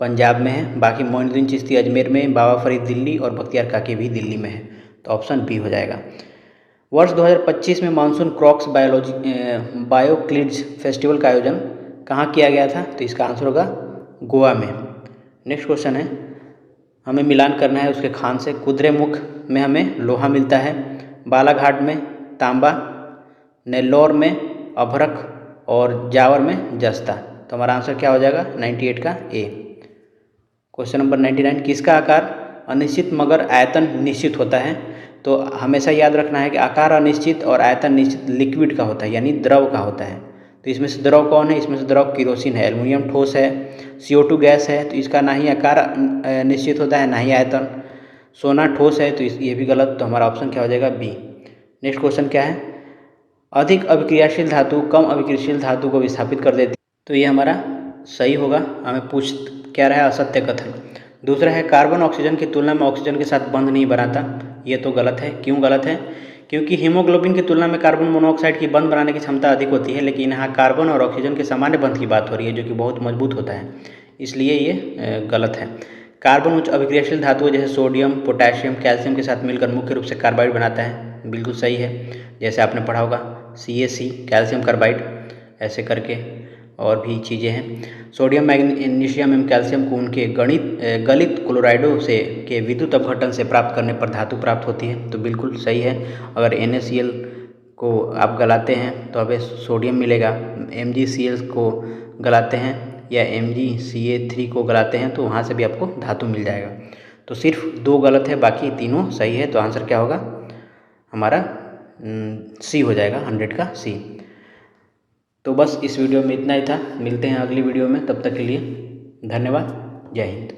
पंजाब में है। बाकी मोइनुद्दीन चिश्ती अजमेर में, बाबा फरीद दिल्ली, और बख्तियार काकी भी दिल्ली में है। तो ऑप्शन बी हो जाएगा। वर्ष 2025 में मानसून क्रॉक्स बायोक्लिड्स फेस्टिवल का आयोजन कहाँ किया गया था। तो इसका आंसर होगा गोवा में। नेक्स्ट क्वेश्चन है, हमें मिलान करना है उसके खान से। कुद्रेमुख में हमें लोहा मिलता है, बालाघाट में तांबा, नेल्लौर में अभ्रक, और जावर में जस्ता। तो हमारा आंसर क्या हो जाएगा, 98 का ए। क्वेश्चन नंबर 99, किसका आकार अनिश्चित मगर आयतन निश्चित होता है। तो हमेशा याद रखना है कि आकार अनिश्चित और आयतन निश्चित लिक्विड का होता है, यानी द्रव का होता है। तो इसमें से द्रव कौन है, इसमें से द्रव केरोसिन है। एल्युमिनियम ठोस है, CO2 गैस है, तो इसका ना ही आकार निश्चित होता है ना ही आयतन। सोना ठोस है, तो ये भी गलत। तो हमारा ऑप्शन क्या हो जाएगा, बी। नेक्स्ट क्वेश्चन क्या है, अधिक अभिक्रियाशील धातु कम अभिक्रियाशील धातु को विस्थापित कर देती। तो ये हमारा सही होगा। हमें पूछ क्या रहा है, असत्य कथन। दूसरा है, कार्बन ऑक्सीजन की तुलना में ऑक्सीजन के साथ बंध नहीं बनाता। ये तो गलत है। क्यों गलत है, क्योंकि हीमोग्लोबिन की तुलना में कार्बन मोनोऑक्साइड की बंध बनाने की क्षमता अधिक होती है, लेकिन यहाँ कार्बन और ऑक्सीजन के सामान्य बंध की बात हो रही है, जो कि बहुत मजबूत होता है, इसलिए ये गलत है। कार्बन उच्च अभिक्रियाशील धातुओं जैसे सोडियम, पोटेशियम, कैल्शियम के साथ मिलकर मुख्य रूप से कार्बाइड बनाता है, बिल्कुल सही है। जैसे आपने पढ़ा होगा CaC कैल्शियम कार्बाइड, ऐसे करके और भी चीज़ें हैं। सोडियम, मैग्नीशियम एवं कैल्शियम को उनके गलित क्लोराइडों से के विद्युत अपघटन से प्राप्त करने पर धातु प्राप्त होती है, तो बिल्कुल सही है। अगर NaCl को आप गलाते हैं तो हमें सोडियम मिलेगा, MgCl को गलाते हैं या MgCa3 को गलाते हैं तो वहाँ से भी आपको धातु मिल जाएगा। तो सिर्फ 2 गलत है, बाकी तीनों सही है। तो आंसर क्या होगा हमारा, सी हो जाएगा, 100 का सी। तो बस इस वीडियो में इतना ही था। मिलते हैं अगली वीडियो में, तब तक के लिए धन्यवाद। जय हिंद।